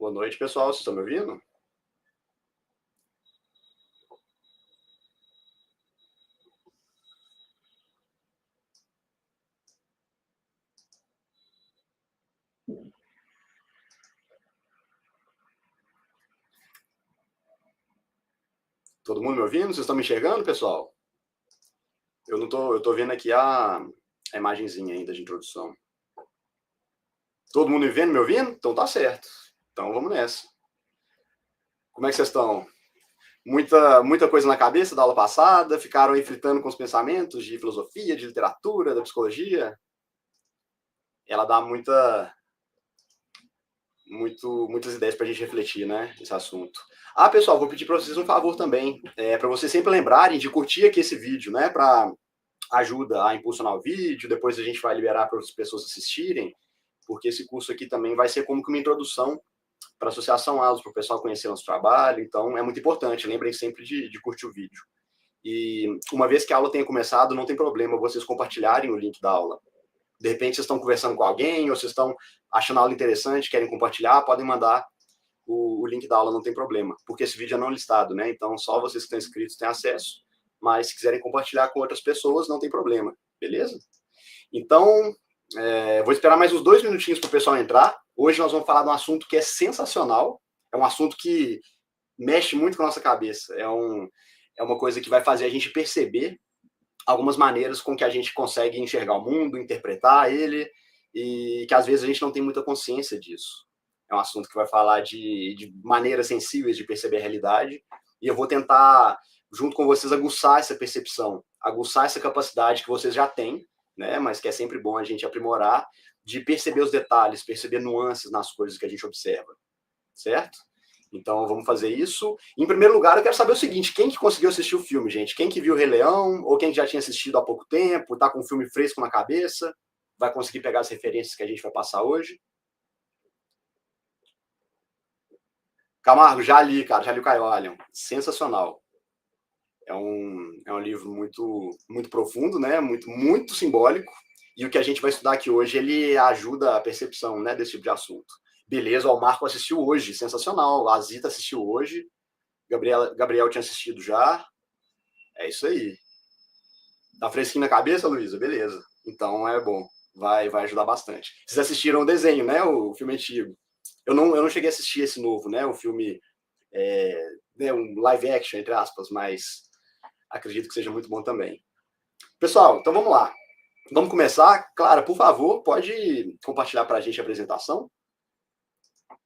Boa noite, pessoal. Vocês estão me ouvindo? Todo mundo me ouvindo? Vocês estão me enxergando, pessoal? Eu tô vendo aqui a imagenzinha ainda de introdução. Todo mundo me vendo, me ouvindo? Então tá certo. Então vamos nessa. Como é que vocês estão? Muita coisa na cabeça da aula passada? Ficaram aí fritando com os pensamentos de filosofia, de literatura, da psicologia? Ela dá muitas ideias para a gente refletir, né, esse assunto. Pessoal, vou pedir para vocês um favor também, para vocês sempre lembrarem de curtir aqui esse vídeo, né, para ajuda a impulsionar o vídeo, depois a gente vai liberar para as pessoas assistirem, porque esse curso aqui também vai ser como que uma introdução para a Associação ALOS, para o pessoal conhecer nosso trabalho, então é muito importante, lembrem sempre de curtir o vídeo. E uma vez que a aula tenha começado, não tem problema vocês compartilharem o link da aula. De repente vocês estão conversando com alguém, ou vocês estão achando a aula interessante, querem compartilhar, podem mandar o link da aula, não tem problema, porque esse vídeo é não listado, né? Então só vocês que estão inscritos têm acesso, mas se quiserem compartilhar com outras pessoas, não tem problema, beleza? Então, vou esperar mais uns 2 minutinhos para o pessoal entrar. Hoje nós vamos falar de um assunto que é sensacional, é um assunto que mexe muito com a nossa cabeça, é uma coisa que vai fazer a gente perceber algumas maneiras com que a gente consegue enxergar o mundo, interpretar ele, e que às vezes a gente não tem muita consciência disso. É um assunto que vai falar de maneiras sensíveis de perceber a realidade, e eu vou tentar, junto com vocês, aguçar essa percepção, aguçar essa capacidade que vocês já têm, né, mas que é sempre bom a gente aprimorar, de perceber os detalhes, perceber nuances nas coisas que a gente observa, certo? Então vamos fazer isso. Em primeiro lugar, eu quero saber o seguinte: quem que conseguiu assistir o filme, gente? Quem que viu o Rei Leão, ou quem já tinha assistido há pouco tempo, tá com o filme fresco na cabeça, vai conseguir pegar as referências que a gente vai passar hoje? Camargo, já li, cara, já li o Caio. Sensacional. É um livro muito profundo, né? Muito simbólico. E o que a gente vai estudar aqui hoje, ele ajuda a percepção, né, desse tipo de assunto. Beleza, o Marco assistiu hoje, sensacional. A Zita assistiu hoje. Gabriel tinha assistido já. É isso aí. Tá fresquinho na cabeça, Luísa? Beleza. Então é bom. Vai ajudar bastante. Vocês assistiram o desenho, né? O filme antigo. Eu não cheguei a assistir esse novo, né? O filme, né, um live action, entre aspas, mas acredito que seja muito bom também. Pessoal, então vamos lá. Vamos começar. Clara, por favor, pode compartilhar para a gente a apresentação?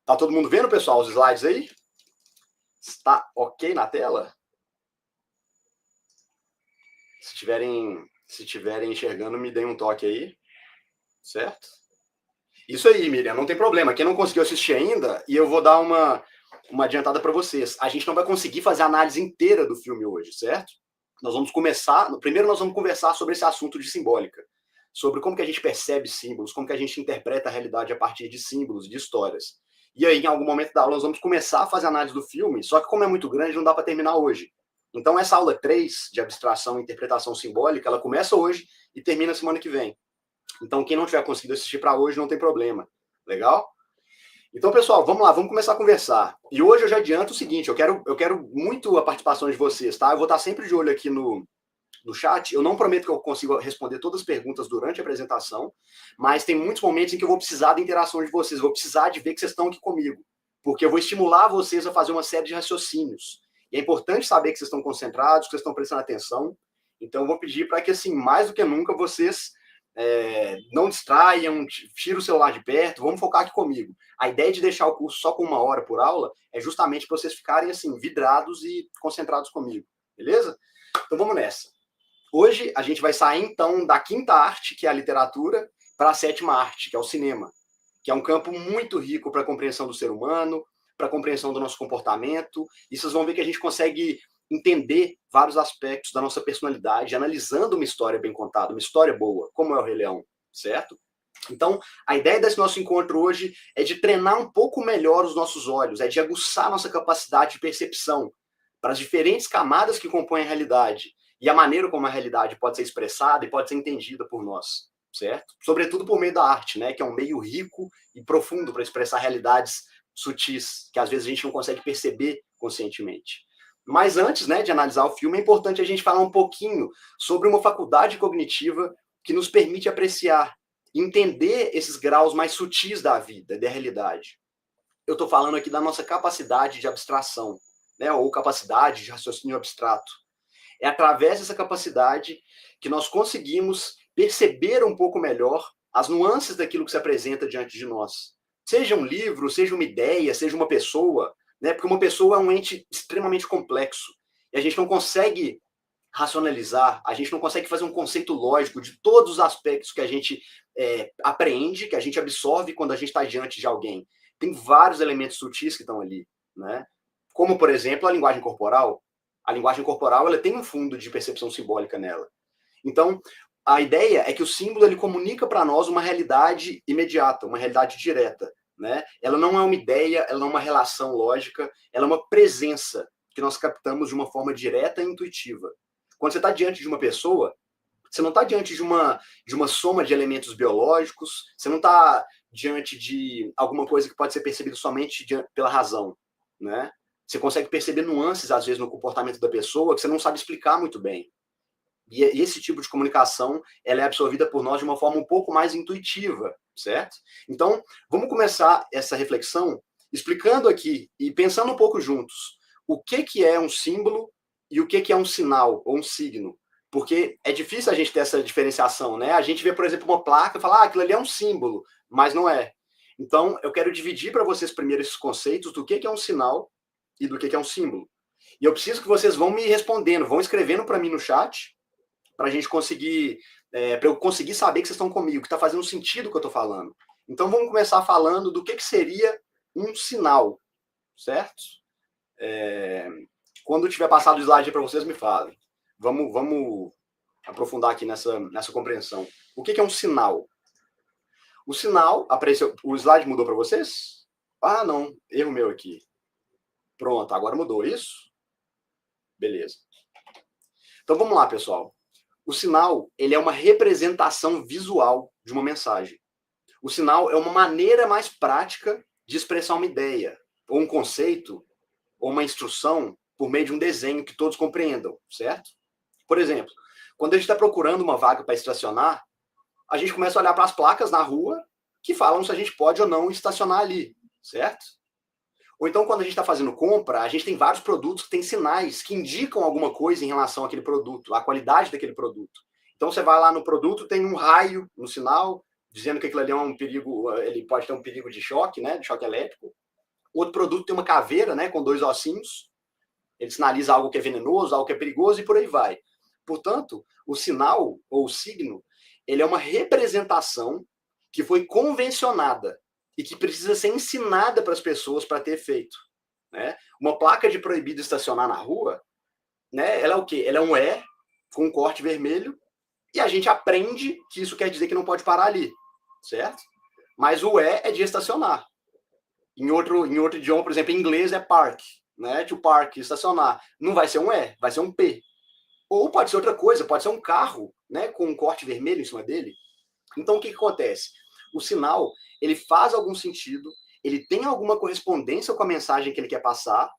Tá todo mundo vendo, pessoal, os slides aí? Está ok na tela? Se estiverem enxergando, me deem um toque aí, certo? Isso aí, Miriam, não tem problema. Quem não conseguiu assistir ainda, e eu vou dar uma adiantada para vocês. A gente não vai conseguir fazer a análise inteira do filme hoje, certo? Nós vamos começar. Primeiro, nós vamos conversar sobre esse assunto de simbólica, sobre como que a gente percebe símbolos, como que a gente interpreta a realidade a partir de símbolos, de histórias. E aí, em algum momento da aula, nós vamos começar a fazer a análise do filme, só que como é muito grande, não dá para terminar hoje. Então, essa aula 3 de abstração e interpretação simbólica, ela começa hoje e termina semana que vem. Então, quem não tiver conseguido assistir para hoje, não tem problema. Legal? Então, pessoal, vamos lá, vamos começar a conversar. E hoje eu já adianto o seguinte, eu quero muito a participação de vocês, tá? Eu vou estar sempre de olho aqui no chat. Eu não prometo que eu consiga responder todas as perguntas durante a apresentação, mas tem muitos momentos em que eu vou precisar da interação de vocês, vou precisar de ver que vocês estão aqui comigo, porque eu vou estimular vocês a fazer uma série de raciocínios. E é importante saber que vocês estão concentrados, que vocês estão prestando atenção. Então, eu vou pedir para que, assim, mais do que nunca, vocês não distraiam, tira o celular de perto, vamos focar aqui comigo. A ideia de deixar o curso só com 1 hora por aula é justamente para vocês ficarem assim, vidrados e concentrados comigo, beleza? Então vamos nessa. Hoje a gente vai sair então da 5ª arte, que é a literatura, para a 7ª arte, que é o cinema, que é um campo muito rico para a compreensão do ser humano, para a compreensão do nosso comportamento, e vocês vão ver que a gente consegue entender vários aspectos da nossa personalidade, analisando uma história bem contada, uma história boa, como é o Rei Leão, certo? Então, a ideia desse nosso encontro hoje é de treinar um pouco melhor os nossos olhos, é de aguçar nossa capacidade de percepção para as diferentes camadas que compõem a realidade e a maneira como a realidade pode ser expressada e pode ser entendida por nós, certo? Sobretudo por meio da arte, né, que é um meio rico e profundo para expressar realidades sutis, que às vezes a gente não consegue perceber conscientemente. Mas antes, né, de analisar o filme, é importante a gente falar um pouquinho sobre uma faculdade cognitiva que nos permite apreciar, entender esses graus mais sutis da vida, da realidade. Eu estou falando aqui da nossa capacidade de abstração, né, ou capacidade de raciocínio abstrato. É através dessa capacidade que nós conseguimos perceber um pouco melhor as nuances daquilo que se apresenta diante de nós. Seja um livro, seja uma ideia, seja uma pessoa, né? Porque uma pessoa é um ente extremamente complexo. E a gente não consegue racionalizar, a gente não consegue fazer um conceito lógico de todos os aspectos que a gente apreende, que a gente absorve quando a gente está diante de alguém. Tem vários elementos sutis que estão ali, né? Como, por exemplo, a linguagem corporal. A linguagem corporal ela tem um fundo de percepção simbólica nela. Então, a ideia é que o símbolo ele comunica para nós uma realidade imediata, uma realidade direta, né? Ela não é uma ideia, ela não é uma relação lógica, ela é uma presença que nós captamos de uma forma direta e intuitiva. Quando você está diante de uma pessoa, você não está diante de uma soma de elementos biológicos, você não está diante de alguma coisa que pode ser percebida somente pela razão, né? Você consegue perceber nuances, às vezes, no comportamento da pessoa que você não sabe explicar muito bem. E esse tipo de comunicação ela é absorvida por nós de uma forma um pouco mais intuitiva, certo? Então, vamos começar essa reflexão explicando aqui e pensando um pouco juntos o que é um símbolo e o que é um sinal ou um signo. Porque é difícil a gente ter essa diferenciação, né? A gente vê, por exemplo, uma placa e fala, aquilo ali é um símbolo, mas não é. Então, eu quero dividir para vocês primeiro esses conceitos do que é um sinal e do que é um símbolo. E eu preciso que vocês vão me respondendo, vão escrevendo para mim no chat, para a gente conseguir, para eu conseguir saber que vocês estão comigo, que está fazendo sentido o que eu estou falando. Então vamos começar falando do que seria um sinal, certo? Quando tiver passado o slide para vocês, me falem. Vamos aprofundar aqui nessa compreensão. O que é um sinal? O sinal, apareceu, o slide mudou para vocês? Ah, não, erro meu aqui. Pronto, agora mudou isso? Beleza. Então vamos lá, pessoal. O sinal, ele é uma representação visual de uma mensagem. O sinal é uma maneira mais prática de expressar uma ideia, ou um conceito, ou uma instrução por meio de um desenho que todos compreendam, certo? Por exemplo, quando a gente está procurando uma vaga para estacionar, a gente começa a olhar para as placas na rua que falam se a gente pode ou não estacionar ali, certo? Ou então, quando a gente está fazendo compra, a gente tem vários produtos que têm sinais que indicam alguma coisa em relação àquele produto, à qualidade daquele produto. Então, você vai lá no produto, tem um raio no sinal, dizendo que aquilo ali é um perigo, ele pode ter um perigo de choque, né, de choque elétrico. Outro produto tem uma caveira, né, com 2 ossinhos, ele sinaliza algo que é venenoso, algo que é perigoso e por aí vai. Portanto, o sinal, ou o signo, ele é uma representação que foi convencionada e que precisa ser ensinada para as pessoas para ter efeito, né? Uma placa de proibido estacionar na rua, né? Ela é o quê? Ela é um E com um corte vermelho e a gente aprende que isso quer dizer que não pode parar ali, certo? Mas o E é de estacionar. Em outro idioma, por exemplo, em inglês é park, né? To park, estacionar. Não vai ser um E, vai ser um P. Ou pode ser outra coisa, pode ser um carro, né? Com um corte vermelho em cima dele. Então, o que acontece? O sinal, ele faz algum sentido, ele tem alguma correspondência com a mensagem que ele quer passar,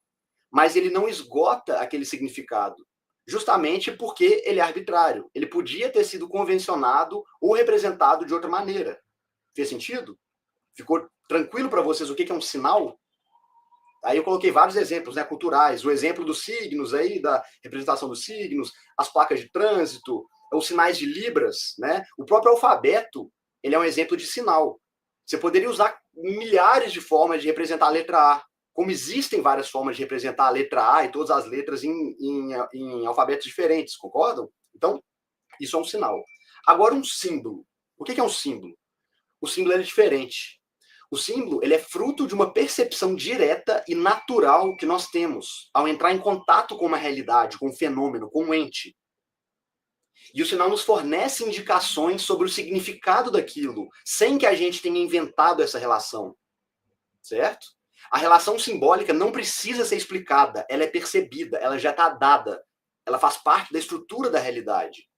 mas ele não esgota aquele significado, justamente porque ele é arbitrário. Ele podia ter sido convencionado ou representado de outra maneira. Fez sentido? Ficou tranquilo para vocês o que é um sinal? Aí eu coloquei vários exemplos, né, culturais. O exemplo dos signos aí, da representação dos signos, as placas de trânsito, os sinais de libras, né? O próprio alfabeto, ele é um exemplo de sinal. Você poderia usar milhares de formas de representar a letra A, como existem várias formas de representar a letra A e todas as letras em alfabetos diferentes, concordam? Então, isso é um sinal. Agora, um símbolo. O que é um símbolo? O símbolo é diferente. O símbolo ele é fruto de uma percepção direta e natural que nós temos ao entrar em contato com uma realidade, com um fenômeno, com um ente. E o sinal nos fornece indicações sobre o significado daquilo, sem que a gente tenha inventado essa relação. Certo? A relação simbólica não precisa ser explicada, ela é percebida, ela já está dada. Ela faz parte da estrutura da realidade.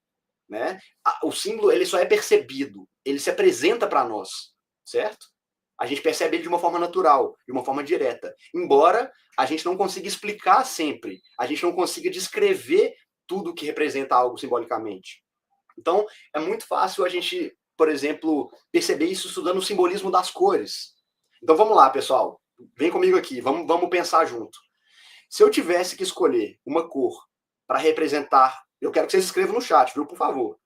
Né? O símbolo ele só é percebido, ele se apresenta para nós. Certo? A gente percebe ele de uma forma natural, de uma forma direta. Embora a gente não consiga explicar sempre, a gente não consiga descrever tudo que representa algo simbolicamente. Então, é muito fácil a gente, por exemplo, perceber isso estudando o simbolismo das cores. Então, vamos lá, pessoal. Vem comigo aqui, vamos pensar junto. Se eu tivesse que escolher uma cor para representar, eu quero que vocês escrevam no chat, viu, por favor.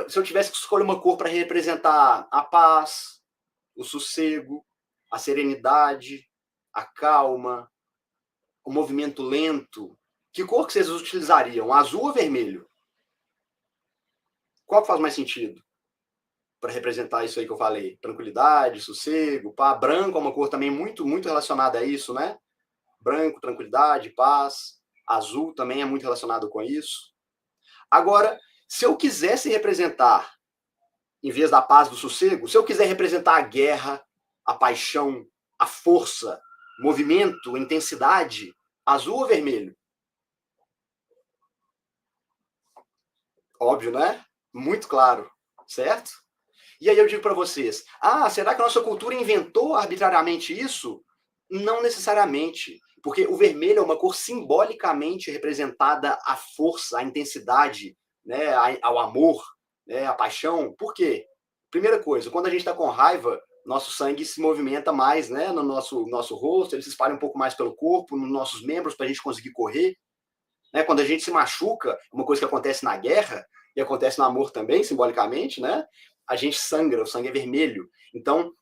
Se eu tivesse que escolher uma cor para representar a paz, o sossego, a serenidade, a calma, o movimento lento, que cor que vocês utilizariam? Azul ou vermelho? Qual que faz mais sentido para representar isso aí que eu falei? Tranquilidade, sossego, pá. Branco é uma cor também muito, muito relacionada a isso, né? Branco, tranquilidade, paz. Azul também é muito relacionado com isso. Agora, se eu quisesse representar, em vez da paz, do sossego, se eu quiser representar a guerra, a paixão, a força, movimento, intensidade, azul ou vermelho? Óbvio, né? Muito claro, certo? E aí eu digo para vocês, será que a nossa cultura inventou arbitrariamente isso? Não necessariamente, porque o vermelho é uma cor simbolicamente representada à força, à intensidade, né, ao amor, né, à paixão. Por quê? Primeira coisa, quando a gente está com raiva, nosso sangue se movimenta mais, né, no nosso rosto, ele se espalha um pouco mais pelo corpo, nos nossos membros, para a gente conseguir correr. Né? Quando a gente se machuca, uma coisa que acontece na guerra, e acontece no amor também, simbolicamente, né? A gente sangra, o sangue é vermelho. Então,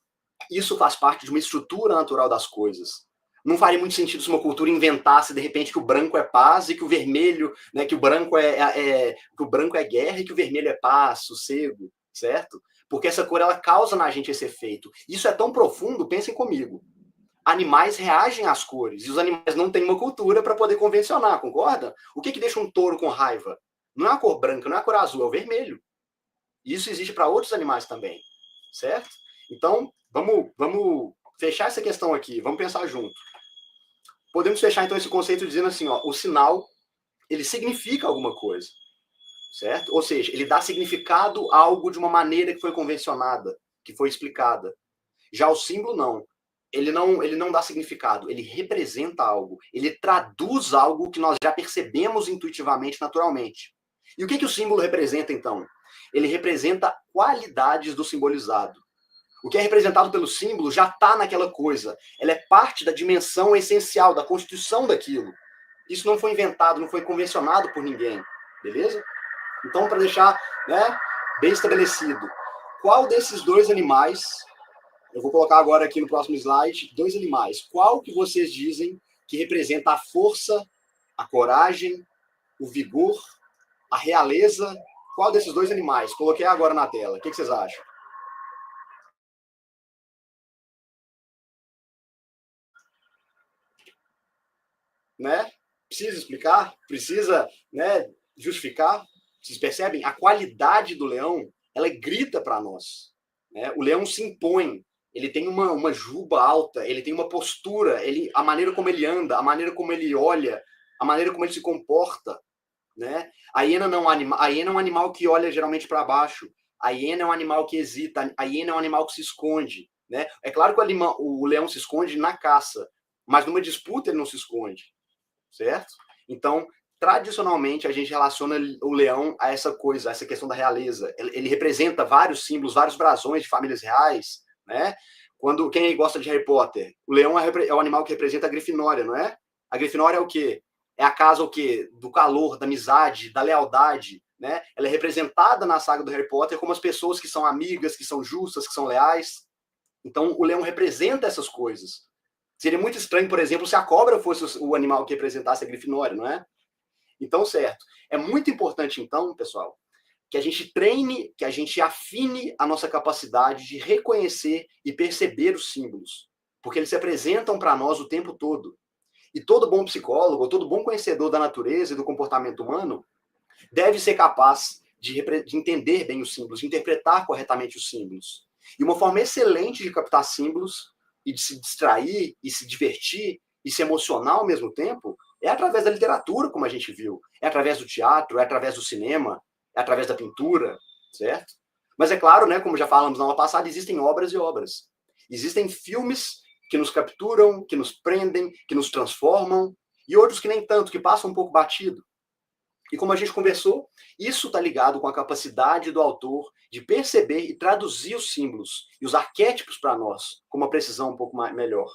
isso faz parte de uma estrutura natural das coisas. Não faria muito sentido se uma cultura inventasse, de repente, que o branco é paz e que o vermelho, né, que o branco que o branco é guerra e que o vermelho é paz, sossego, certo? Porque essa cor, ela causa na gente esse efeito. Isso é tão profundo, pensem comigo. Animais reagem às cores, e os animais não têm uma cultura para poder convencionar, concorda? O que deixa um touro com raiva? Não é a cor branca, não é a cor azul, é o vermelho. Isso existe para outros animais também, certo? Então, vamos fechar essa questão aqui, vamos pensar junto. Podemos fechar, então, esse conceito dizendo assim, ó, o sinal, ele significa alguma coisa, certo? Ou seja, ele dá significado a algo de uma maneira que foi convencionada, que foi explicada. Já o símbolo, não. Ele não dá significado, ele representa algo, ele traduz algo que nós já percebemos intuitivamente, naturalmente. E o que o símbolo representa, então? Ele representa qualidades do simbolizado. O que é representado pelo símbolo já está naquela coisa. Ela é parte da dimensão essencial, da constituição daquilo. Isso não foi inventado, não foi convencionado por ninguém. Beleza? Então, para deixar, né, bem estabelecido, qual desses dois animais, eu vou colocar agora aqui no próximo slide, dois animais, qual que vocês dizem que representa a força, a coragem, o vigor, a realeza? Qual desses dois animais? Coloquei agora na tela. O que vocês acham? Né? Precisa explicar? Precisa, né, justificar? Vocês percebem? A qualidade do leão, ela grita para nós. Né? O leão se impõe. Ele tem uma juba alta, ele tem uma postura, a maneira como ele anda, a maneira como ele olha, a maneira como ele se comporta. Né? A hiena é um animal que olha geralmente para baixo. A hiena é um animal que hesita. A hiena é um animal que se esconde. Né? É claro que o leão se esconde na caça, mas numa disputa ele não se esconde. Certo? Então, tradicionalmente, a gente relaciona o leão a essa coisa, a essa questão da realeza. Ele representa vários símbolos, vários brasões de famílias reais, né? Quem gosta de Harry Potter, o leão é o animal que representa a Grifinória, não é? A Grifinória é o quê? É a casa o quê? Do calor, da amizade, da lealdade, né? Ela é representada na saga do Harry Potter como as pessoas que são amigas, que são justas, que são leais. Então, o leão representa essas coisas. Seria muito estranho, por exemplo, se a cobra fosse o animal que representasse a Grifinória, não é? Então, certo. É muito importante, então, pessoal, que a gente treine, que a gente afine a nossa capacidade de reconhecer e perceber os símbolos, porque eles se apresentam para nós o tempo todo. E todo bom psicólogo, todo bom conhecedor da natureza e do comportamento humano deve ser capaz de entender bem os símbolos, de interpretar corretamente os símbolos. E uma forma excelente de captar símbolos e de se distrair e se divertir e se emocionar ao mesmo tempo é através da literatura, como a gente viu. É através do teatro, é através do cinema, é através da pintura, certo? Mas é claro, né, como já falamos na aula passada, existem obras e obras. Existem filmes que nos capturam, que nos prendem, que nos transformam, e outros que nem tanto, que passam um pouco batido. E como a gente conversou, isso está ligado com a capacidade do autor de perceber e traduzir os símbolos e os arquétipos para nós, com uma precisão um pouco melhor.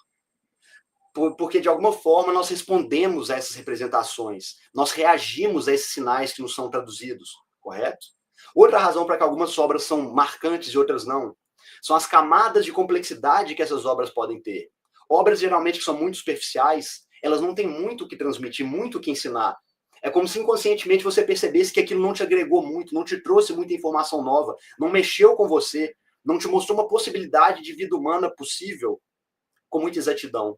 Porque, de alguma forma, nós respondemos a essas representações, nós reagimos a esses sinais que nos são traduzidos, correto? Outra razão para que algumas obras são marcantes e outras não, são as camadas de complexidade que essas obras podem ter. Obras, geralmente, que são muito superficiais, elas não têm muito o que transmitir, muito o que ensinar. É como se inconscientemente você percebesse que aquilo não te agregou muito, não te trouxe muita informação nova, não mexeu com você, não te mostrou uma possibilidade de vida humana possível com muita exatidão.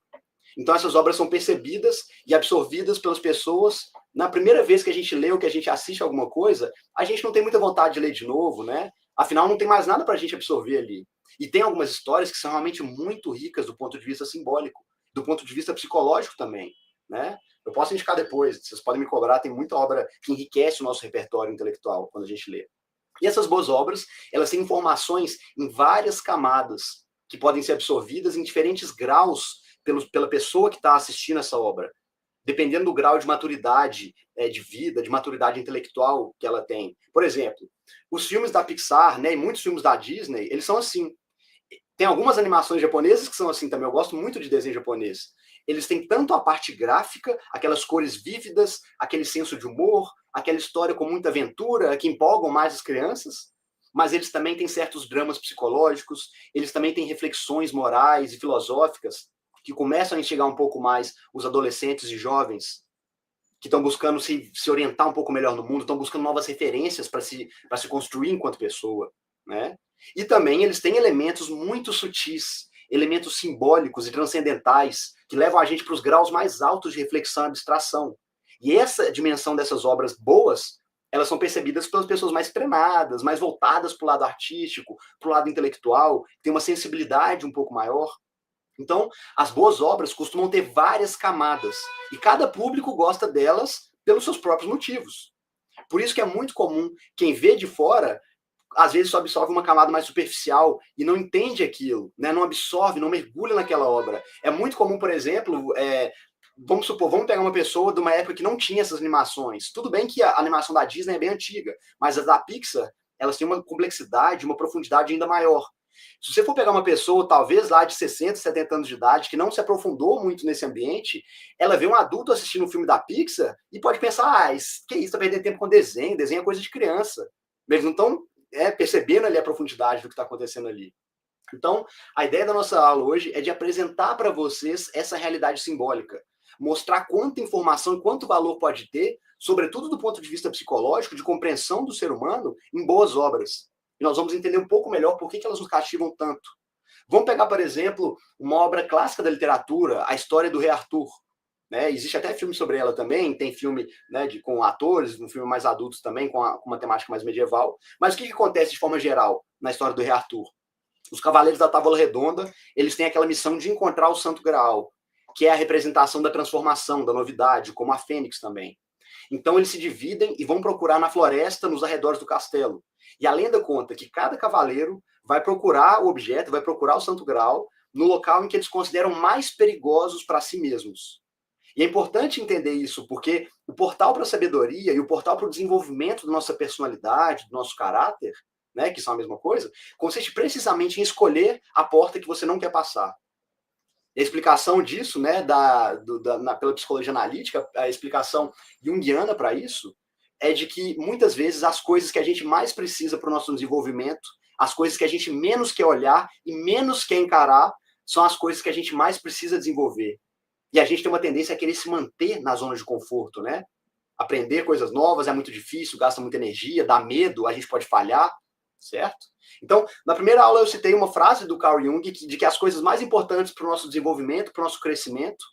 Então essas obras são percebidas e absorvidas pelas pessoas. Na primeira vez que a gente lê ou que a gente assiste alguma coisa, a gente não tem muita vontade de ler de novo, né? Afinal, não tem mais nada para a gente absorver ali. E tem algumas histórias que são realmente muito ricas do ponto de vista simbólico, do ponto de vista psicológico também, né? Eu posso indicar depois, vocês podem me cobrar, tem muita obra que enriquece o nosso repertório intelectual quando a gente lê. E essas boas obras, elas têm informações em várias camadas que podem ser absorvidas em diferentes graus pela pessoa que está assistindo essa obra, dependendo do grau de maturidade de vida, de maturidade intelectual que ela tem. Por exemplo, os filmes da Pixar, né, e muitos filmes da Disney, eles são assim. Tem algumas animações japonesas que são assim também, eu gosto muito de desenho japonês. Eles têm tanto a parte gráfica, aquelas cores vívidas, aquele senso de humor, aquela história com muita aventura, que empolgam mais as crianças, mas eles também têm certos dramas psicológicos, eles também têm reflexões morais e filosóficas que começam a instigar um pouco mais os adolescentes e jovens que estão buscando se orientar um pouco melhor no mundo, estão buscando novas referências para se construir enquanto pessoa, né? E também eles têm elementos muito sutis, elementos simbólicos e transcendentais que levam a gente para os graus mais altos de reflexão e abstração. E essa dimensão dessas obras boas, elas são percebidas pelas pessoas mais treinadas, mais voltadas para o lado artístico, para o lado intelectual, que tem uma sensibilidade um pouco maior. Então, as boas obras costumam ter várias camadas, e cada público gosta delas pelos seus próprios motivos. Por isso que é muito comum quem vê de fora, às vezes só absorve uma camada mais superficial e não entende aquilo, né? Não absorve, não mergulha naquela obra. É muito comum, por exemplo, vamos supor, vamos pegar uma pessoa de uma época que não tinha essas animações. Tudo bem que a animação da Disney é bem antiga, mas as da Pixar, elas têm uma complexidade, uma profundidade ainda maior. Se você for pegar uma pessoa, talvez lá de 60, 70 anos de idade, que não se aprofundou muito nesse ambiente, ela vê um adulto assistindo um filme da Pixar e pode pensar, que isso, tá perdendo tempo com desenho é coisa de criança. Eles não estão percebendo ali a profundidade do que está acontecendo ali. Então, a ideia da nossa aula hoje é de apresentar para vocês essa realidade simbólica, mostrar quanta informação e quanto valor pode ter, sobretudo do ponto de vista psicológico, de compreensão do ser humano, em boas obras. E nós vamos entender um pouco melhor por que elas nos cativam tanto. Vamos pegar, por exemplo, uma obra clássica da literatura, a história do Rei Arthur. Né? Existe até filme sobre ela também, tem filme, né, com atores, um filme mais adultos também, com uma temática mais medieval. Mas o que acontece de forma geral na história do Rei Arthur? Os Cavaleiros da Távola Redonda, eles têm aquela missão de encontrar o Santo Graal, que é a representação da transformação, da novidade, como a Fênix também. Então eles se dividem e vão procurar na floresta, nos arredores do castelo. E a lenda conta que cada cavaleiro vai procurar o objeto, vai procurar o Santo Graal, no local em que eles consideram mais perigosos para si mesmos. E é importante entender isso, porque o portal para a sabedoria e o portal para o desenvolvimento da nossa personalidade, do nosso caráter, né, que são a mesma coisa, consiste precisamente em escolher a porta que você não quer passar. E a explicação disso, né, pela psicologia analítica, a explicação junguiana para isso, é de que muitas vezes as coisas que a gente mais precisa para o nosso desenvolvimento, as coisas que a gente menos quer olhar e menos quer encarar, são as coisas que a gente mais precisa desenvolver. E a gente tem uma tendência a querer se manter na zona de conforto, né? Aprender coisas novas é muito difícil, gasta muita energia, dá medo, a gente pode falhar, certo? Então, na primeira aula eu citei uma frase do Carl Jung de que as coisas mais importantes para o nosso desenvolvimento, para o nosso crescimento,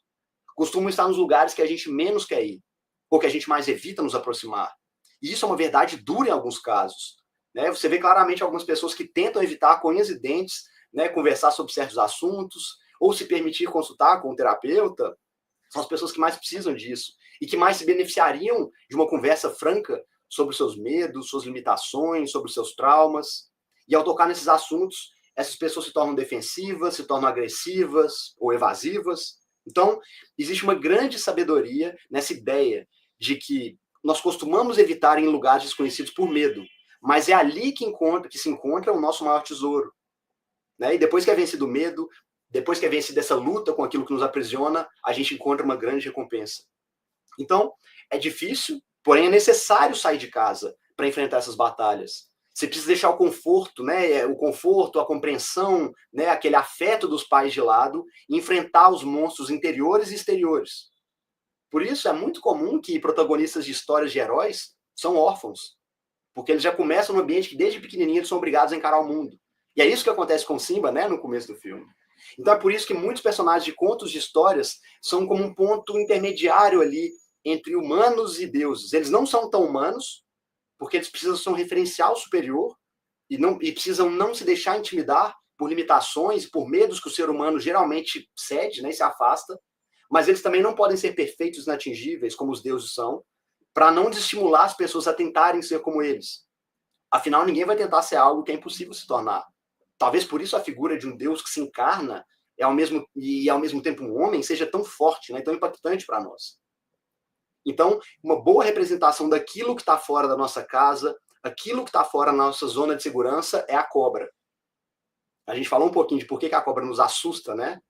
costumam estar nos lugares que a gente menos quer ir, ou que a gente mais evita nos aproximar. E isso é uma verdade dura em alguns casos. Né? Você vê claramente algumas pessoas que tentam evitar com unhas e dentes, né, conversar sobre certos assuntos, ou se permitir consultar com um terapeuta, são as pessoas que mais precisam disso e que mais se beneficiariam de uma conversa franca sobre os seus medos, suas limitações, sobre os seus traumas. E ao tocar nesses assuntos, essas pessoas se tornam defensivas, se tornam agressivas ou evasivas. Então, existe uma grande sabedoria nessa ideia de que nós costumamos evitar em lugares desconhecidos por medo, mas é ali que se encontra o nosso maior tesouro. Né? E depois que é vencido o medo, depois que é vencida essa luta com aquilo que nos aprisiona, a gente encontra uma grande recompensa. Então, é difícil, porém é necessário sair de casa para enfrentar essas batalhas. Você precisa deixar o conforto, né? O conforto, a compreensão, né? Aquele afeto dos pais de lado e enfrentar os monstros interiores e exteriores. Por isso, é muito comum que protagonistas de histórias de heróis são órfãos, porque eles já começam no ambiente que desde pequenininho eles são obrigados a encarar o mundo. E é isso que acontece com Simba, né? No começo do filme. Então é por isso que muitos personagens de contos de histórias são como um ponto intermediário ali entre humanos e deuses. Eles não são tão humanos, porque eles precisam ser um referencial superior e precisam não se deixar intimidar por limitações, por medos que o ser humano geralmente cede, né, e se afasta, mas eles também não podem ser perfeitos, inatingíveis, como os deuses são, para não desestimular as pessoas a tentarem ser como eles. Afinal, ninguém vai tentar ser algo que é impossível se tornar. Talvez por isso a figura de um Deus que se encarna ao mesmo tempo um homem seja tão forte, né, tão impactante para nós. Então, uma boa representação daquilo que está fora da nossa casa, aquilo que está fora da nossa zona de segurança é a cobra. A gente falou um pouquinho de por que a cobra nos assusta, né?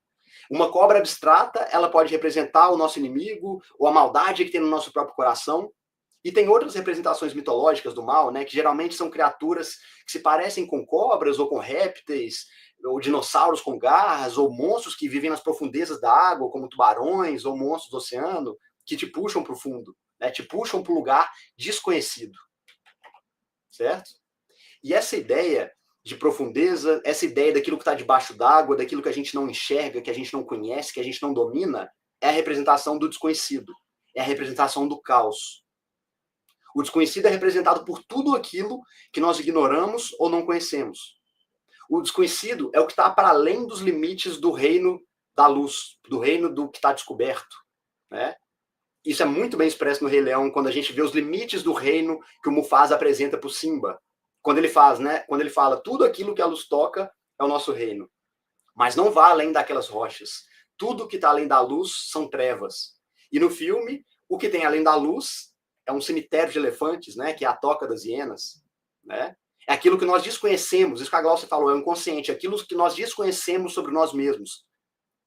Uma cobra abstrata, ela pode representar o nosso inimigo, ou a maldade que tem no nosso próprio coração. E tem outras representações mitológicas do mal, né, que geralmente são criaturas que se parecem com cobras, ou com répteis, ou dinossauros com garras, ou monstros que vivem nas profundezas da água, como tubarões, ou monstros do oceano, que te puxam para o fundo, né, te puxam para um lugar desconhecido. Certo? E essa ideia de profundeza, essa ideia daquilo que está debaixo d'água, daquilo que a gente não enxerga, que a gente não conhece, que a gente não domina, é a representação do desconhecido, é a representação do caos. O desconhecido é representado por tudo aquilo que nós ignoramos ou não conhecemos. O desconhecido é o que está para além dos limites do reino da luz, do reino do que está descoberto. Né? Isso é muito bem expresso no Rei Leão, quando a gente vê os limites do reino que o Mufasa apresenta para o Simba. Quando ele fala, tudo aquilo que a luz toca é o nosso reino. Mas não vá além daquelas rochas. Tudo que está além da luz são trevas. E no filme, o que tem além da luz é um cemitério de elefantes, né, que é a toca das hienas. Né? É aquilo que nós desconhecemos, isso que a Glaucia falou, é o inconsciente, aquilo que nós desconhecemos sobre nós mesmos.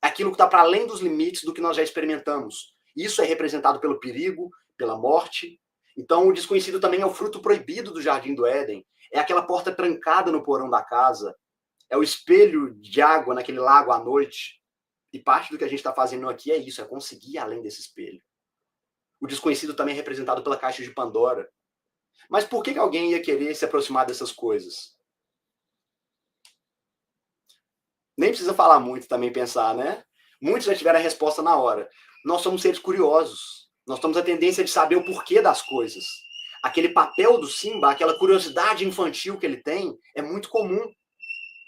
É aquilo que está para além dos limites do que nós já experimentamos. Isso é representado pelo perigo, pela morte. Então, o desconhecido também é o fruto proibido do Jardim do Éden. É aquela porta trancada no porão da casa. É o espelho de água naquele lago à noite. E parte do que a gente está fazendo aqui é isso, é conseguir ir além desse espelho. O desconhecido também é representado pela caixa de Pandora. Mas por que alguém ia querer se aproximar dessas coisas? Nem precisa falar muito também, pensar, né? Muitos já tiveram a resposta na hora. Nós somos seres curiosos. Nós temos a tendência de saber o porquê das coisas. Aquele papel do Simba, aquela curiosidade infantil que ele tem, é muito comum.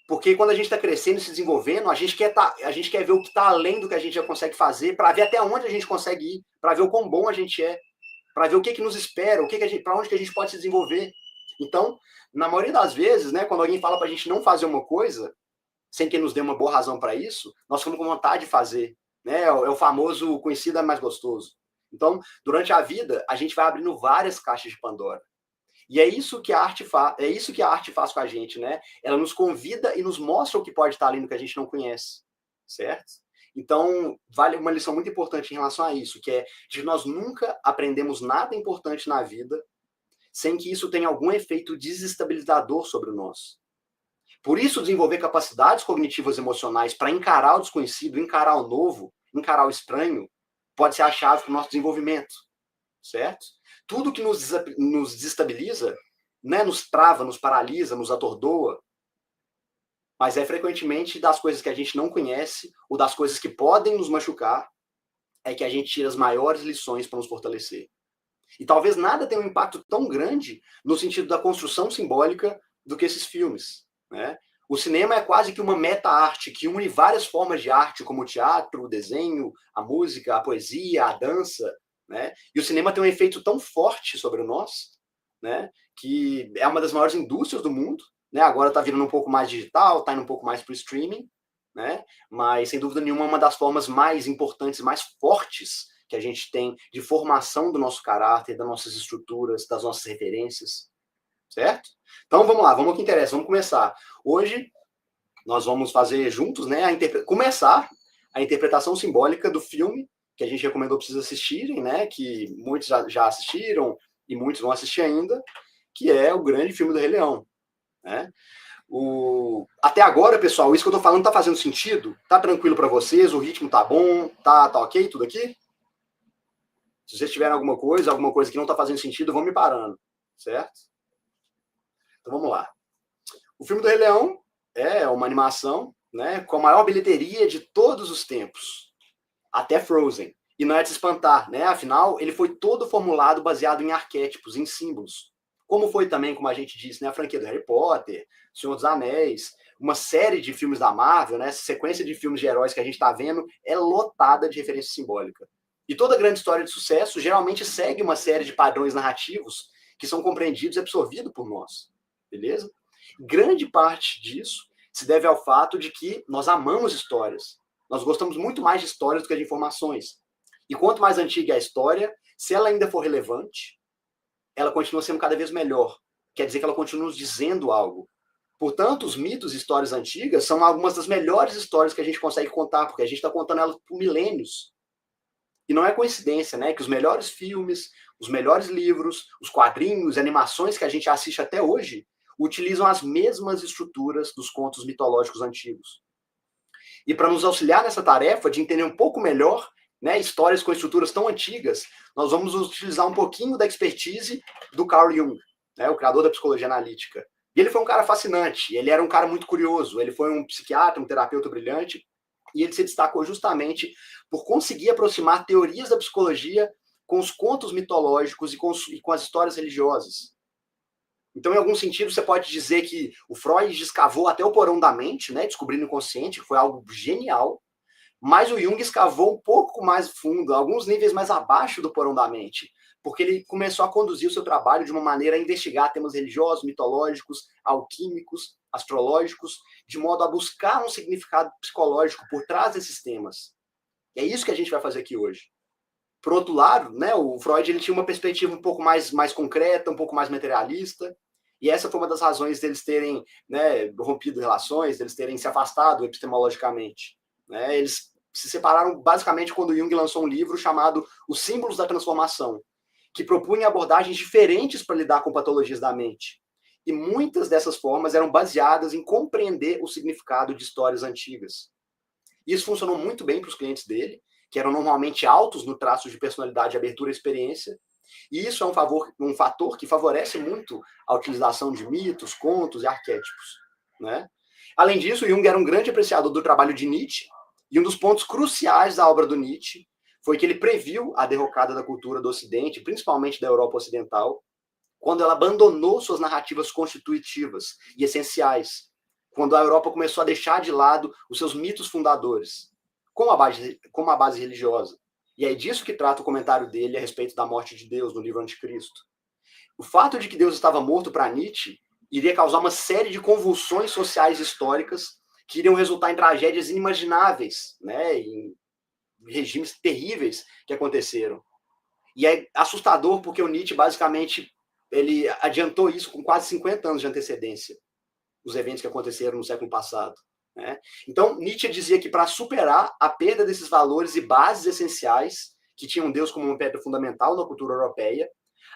Porque quando a gente está crescendo e se desenvolvendo, a gente quer ver o que está além do que a gente já consegue fazer, para ver até onde a gente consegue ir, para ver o quão bom a gente é, para ver o que nos espera, para onde que a gente pode se desenvolver. Então, na maioria das vezes, né, quando alguém fala para a gente não fazer uma coisa, sem que nos dê uma boa razão para isso, nós ficamos com vontade de fazer. Né? É o famoso conhecido é mais gostoso. Então, durante a vida, a gente vai abrindo várias caixas de Pandora. E é isso que a arte faz com a gente, né? Ela nos convida e nos mostra o que pode estar ali no que a gente não conhece, certo? Então, vale uma lição muito importante em relação a isso, que é de que nós nunca aprendemos nada importante na vida sem que isso tenha algum efeito desestabilizador sobre nós. Por isso, desenvolver capacidades cognitivas emocionais para encarar o desconhecido, encarar o novo, encarar o estranho, pode ser a chave para o nosso desenvolvimento, certo? Tudo que nos desestabiliza, né, nos trava, nos paralisa, nos atordoa, mas é frequentemente das coisas que a gente não conhece ou das coisas que podem nos machucar, é que a gente tira as maiores lições para nos fortalecer. E talvez nada tenha um impacto tão grande no sentido da construção simbólica do que esses filmes. Né? O cinema é quase que uma meta-arte que une várias formas de arte, como o teatro, o desenho, a música, a poesia, a dança. Né? E o cinema tem um efeito tão forte sobre nós, né, que é uma das maiores indústrias do mundo, né? Agora está virando um pouco mais digital, está indo um pouco mais para o streaming, né? Mas, sem dúvida nenhuma, uma das formas mais importantes, mais fortes que a gente tem de formação do nosso caráter, das nossas estruturas, das nossas referências, certo? Então, vamos lá, vamos ao que interessa, vamos começar. Hoje, nós vamos fazer juntos, né, começar a interpretação simbólica do filme que a gente recomendou para vocês assistirem, né, que muitos já assistiram e muitos vão assistir ainda, que é o grande filme do Rei Leão, né? Até agora, pessoal, isso que eu tô falando tá fazendo sentido? Tá tranquilo para vocês? O ritmo tá bom? Tá ok tudo aqui? Se vocês tiverem alguma coisa que não tá fazendo sentido, vão me parando, certo? Então vamos lá. O filme do Rei Leão é uma animação, né, com a maior bilheteria de todos os tempos, até Frozen. E não é de se espantar, né? Afinal, ele foi todo formulado baseado em arquétipos, em símbolos. Como foi também, como a gente disse, né, a franquia do Harry Potter, Senhor dos Anéis, uma série de filmes da Marvel, né, essa sequência de filmes de heróis que a gente está vendo é lotada de referência simbólica. E toda grande história de sucesso geralmente segue uma série de padrões narrativos que são compreendidos e absorvidos por nós. Beleza? Grande parte disso se deve ao fato de que nós amamos histórias. Nós gostamos muito mais de histórias do que de informações. E quanto mais antiga é a história, se ela ainda for relevante, ela continua sendo cada vez melhor. Quer dizer que ela continua nos dizendo algo. Portanto, os mitos e histórias antigas são algumas das melhores histórias que a gente consegue contar, porque a gente está contando elas por milênios. E não é coincidência, né, que os melhores filmes, os melhores livros, os quadrinhos, animações que a gente assiste até hoje utilizam as mesmas estruturas dos contos mitológicos antigos. E para nos auxiliar nessa tarefa de entender um pouco melhor, né, histórias com estruturas tão antigas, nós vamos utilizar um pouquinho da expertise do Carl Jung, né, o criador da psicologia analítica. E ele foi um cara fascinante, ele era um cara muito curioso, ele foi um psiquiatra, um terapeuta brilhante, e ele se destacou justamente por conseguir aproximar teorias da psicologia com os contos mitológicos e com as histórias religiosas. Então, em algum sentido, você pode dizer que o Freud escavou até o porão da mente, né, descobrindo o inconsciente, que foi algo genial, mas o Jung escavou um pouco mais fundo, alguns níveis mais abaixo do porão da mente, porque ele começou a conduzir o seu trabalho de uma maneira a investigar temas religiosos, mitológicos, alquímicos, astrológicos, de modo a buscar um significado psicológico por trás desses temas. E é isso que a gente vai fazer aqui hoje. Por outro lado, né, o Freud ele tinha uma perspectiva um pouco mais concreta, um pouco mais materialista, e essa foi uma das razões deles terem, né, rompido relações, deles terem se afastado epistemologicamente. Né? Eles se separaram basicamente quando Jung lançou um livro chamado Os Símbolos da Transformação, que propunha abordagens diferentes para lidar com patologias da mente. E muitas dessas formas eram baseadas em compreender o significado de histórias antigas. Isso funcionou muito bem para os clientes dele, que eram normalmente altos no traço de personalidade, abertura e experiência. E isso é um fator que favorece muito a utilização de mitos, contos e arquétipos. Né? Além disso, Jung era um grande apreciador do trabalho de Nietzsche, e um dos pontos cruciais da obra do Nietzsche foi que ele previu a derrocada da cultura do Ocidente, principalmente da Europa Ocidental, quando ela abandonou suas narrativas constitutivas e essenciais, quando a Europa começou a deixar de lado os seus mitos fundadores, como a base religiosa. E é disso que trata o comentário dele a respeito da morte de Deus no livro Anticristo. O fato de que Deus estava morto para Nietzsche iria causar uma série de convulsões sociais históricas que iriam resultar em tragédias inimagináveis, né, em regimes terríveis que aconteceram. E é assustador porque o Nietzsche, basicamente, ele adiantou isso com quase 50 anos de antecedência, os eventos que aconteceram no século passado. Né? Então, Nietzsche dizia que para superar a perda desses valores e bases essenciais, que tinham Deus como uma pedra fundamental na cultura europeia,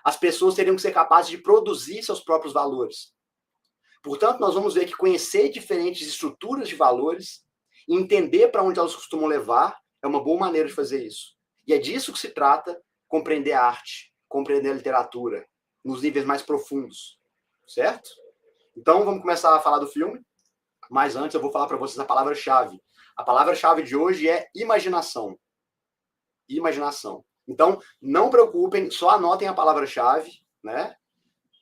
as pessoas teriam que ser capazes de produzir seus próprios valores. Portanto, nós vamos ver que conhecer diferentes estruturas de valores e entender para onde elas costumam levar é uma boa maneira de fazer isso. E é disso que se trata compreender a arte, compreender a literatura, nos níveis mais profundos. Certo? Então, vamos começar a falar do filme. Mas antes eu vou falar para vocês a palavra-chave. A palavra-chave de hoje é imaginação. Imaginação. Então, não preocupem, só anotem a palavra-chave, né?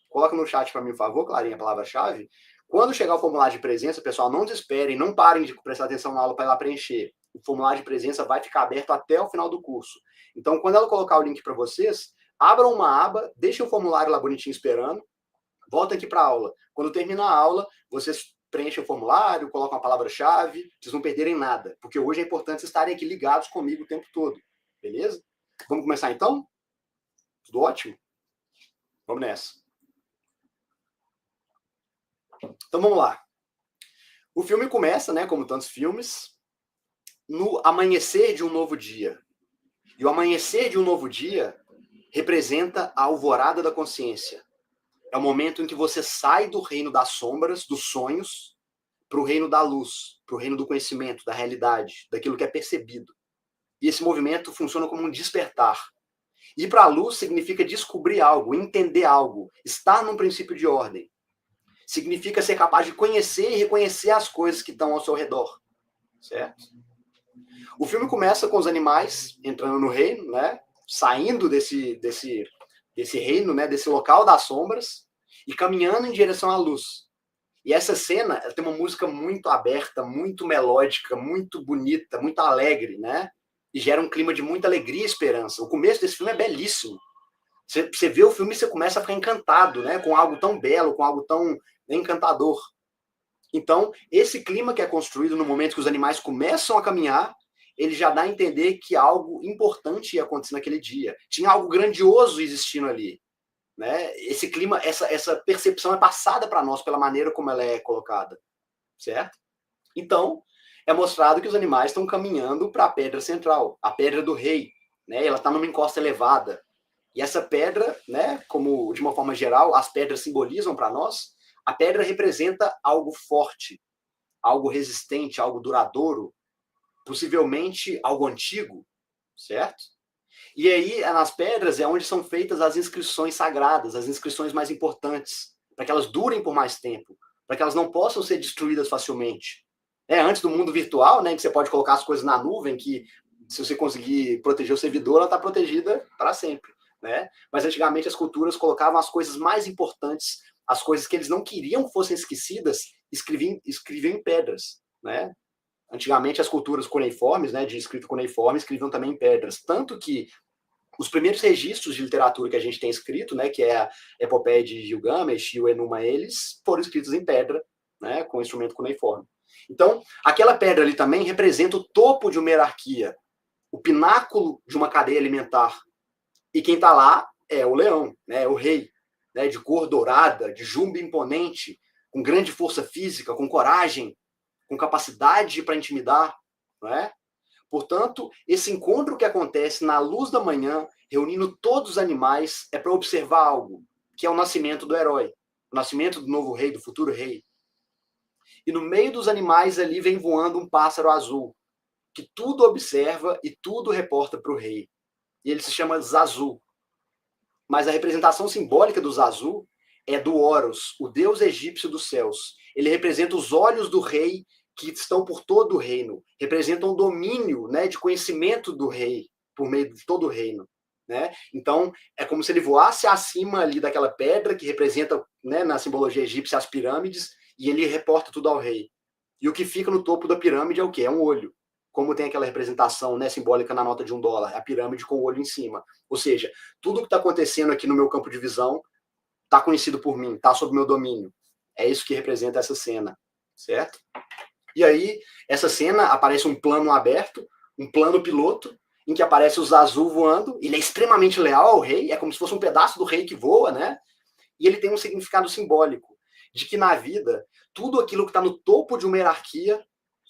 Coloca no chat para mim, por favor, Clarinha, a palavra-chave. Quando chegar o formulário de presença, pessoal, não desesperem, não parem de prestar atenção na aula para ela preencher. O formulário de presença vai ficar aberto até o final do curso. Então, quando ela colocar o link para vocês, abram uma aba, deixem o formulário lá bonitinho esperando, voltem aqui para a aula. Quando termina a aula, vocês preenchem o formulário, colocam a palavra-chave, vocês não perderem nada, porque hoje é importante vocês estarem aqui ligados comigo o tempo todo, beleza? Vamos começar então? Tudo ótimo? Vamos nessa. Então vamos lá. O filme começa, né, como tantos filmes, no amanhecer de um novo dia. E o amanhecer de um novo dia representa a alvorada da consciência. É o momento em que você sai do reino das sombras, dos sonhos, para o reino da luz, para o reino do conhecimento, da realidade, daquilo que é percebido. E esse movimento funciona como um despertar. Ir para a luz significa descobrir algo, entender algo, estar num princípio de ordem. Significa ser capaz de conhecer e reconhecer as coisas que estão ao seu redor, certo? O filme começa com os animais entrando no reino, né? Saindo desse reino, né? Desse local das sombras e caminhando em direção à luz. E essa cena, ela tem uma música muito aberta, muito melódica, muito bonita, muito alegre, né? E gera um clima de muita alegria e esperança. O começo desse filme é belíssimo. Você vê o filme e você começa a ficar encantado, né? Com algo tão belo, com algo tão encantador. Então, esse clima que é construído no momento que os animais começam a caminhar, ele já dá a entender que algo importante ia acontecer naquele dia. Tinha algo grandioso existindo ali. Né? Esse clima, essa percepção é passada para nós pela maneira como ela é colocada. Certo? Então, é mostrado que os animais estão caminhando para a pedra central, a pedra do rei. Né? Ela está numa encosta elevada. E essa pedra, né, como de uma forma geral, as pedras simbolizam para nós, a pedra representa algo forte, algo resistente, algo duradouro, possivelmente algo antigo, certo? E aí, nas pedras, é onde são feitas as inscrições sagradas, as inscrições mais importantes, para que elas durem por mais tempo, para que elas não possam ser destruídas facilmente. Antes do mundo virtual, né, que você pode colocar as coisas na nuvem, que se você conseguir proteger o servidor, ela está protegida para sempre. Né? Mas antigamente as culturas colocavam as coisas mais importantes, as coisas que eles não queriam fossem esquecidas, escreviam em pedras. Né? Antigamente as culturas cuneiformes, né, de escrita cuneiforme, escreviam também em pedras. Tanto que os primeiros registros de literatura que a gente tem escrito, né, que é a Epopeia de Gilgamesh e o Enuma Elis, foram escritos em pedra, né, com instrumento cuneiforme. Então, aquela pedra ali também representa o topo de uma hierarquia, o pináculo de uma cadeia alimentar. E quem está lá é o leão, né, o rei, né, de cor dourada, de jumbo imponente, com grande força física, com coragem, com capacidade para intimidar, não é? Portanto, esse encontro que acontece na luz da manhã, reunindo todos os animais, é para observar algo, que é o nascimento do herói, o nascimento do novo rei, do futuro rei. E no meio dos animais ali vem voando um pássaro azul, que tudo observa e tudo reporta para o rei. E ele se chama Zazu. Mas a representação simbólica do Zazu é do Horus, o deus egípcio dos céus. Ele representa os olhos do rei que estão por todo o reino, representam o domínio, né, de conhecimento do rei por meio de todo o reino. Né? Então, é como se ele voasse acima ali daquela pedra que representa, né, na simbologia egípcia, as pirâmides, e ele reporta tudo ao rei. E o que fica no topo da pirâmide é o quê? É um olho. Como tem aquela representação, né, simbólica na nota de $1, a pirâmide com o olho em cima. Ou seja, tudo que está acontecendo aqui no meu campo de visão está conhecido por mim, está sob meu domínio. É isso que representa essa cena, certo? E aí, essa cena, aparece um plano aberto, um plano piloto, em que aparece o Zazu voando. Ele é extremamente leal ao rei, é como se fosse um pedaço do rei que voa, né? E ele tem um significado simbólico, de que na vida, tudo aquilo que está no topo de uma hierarquia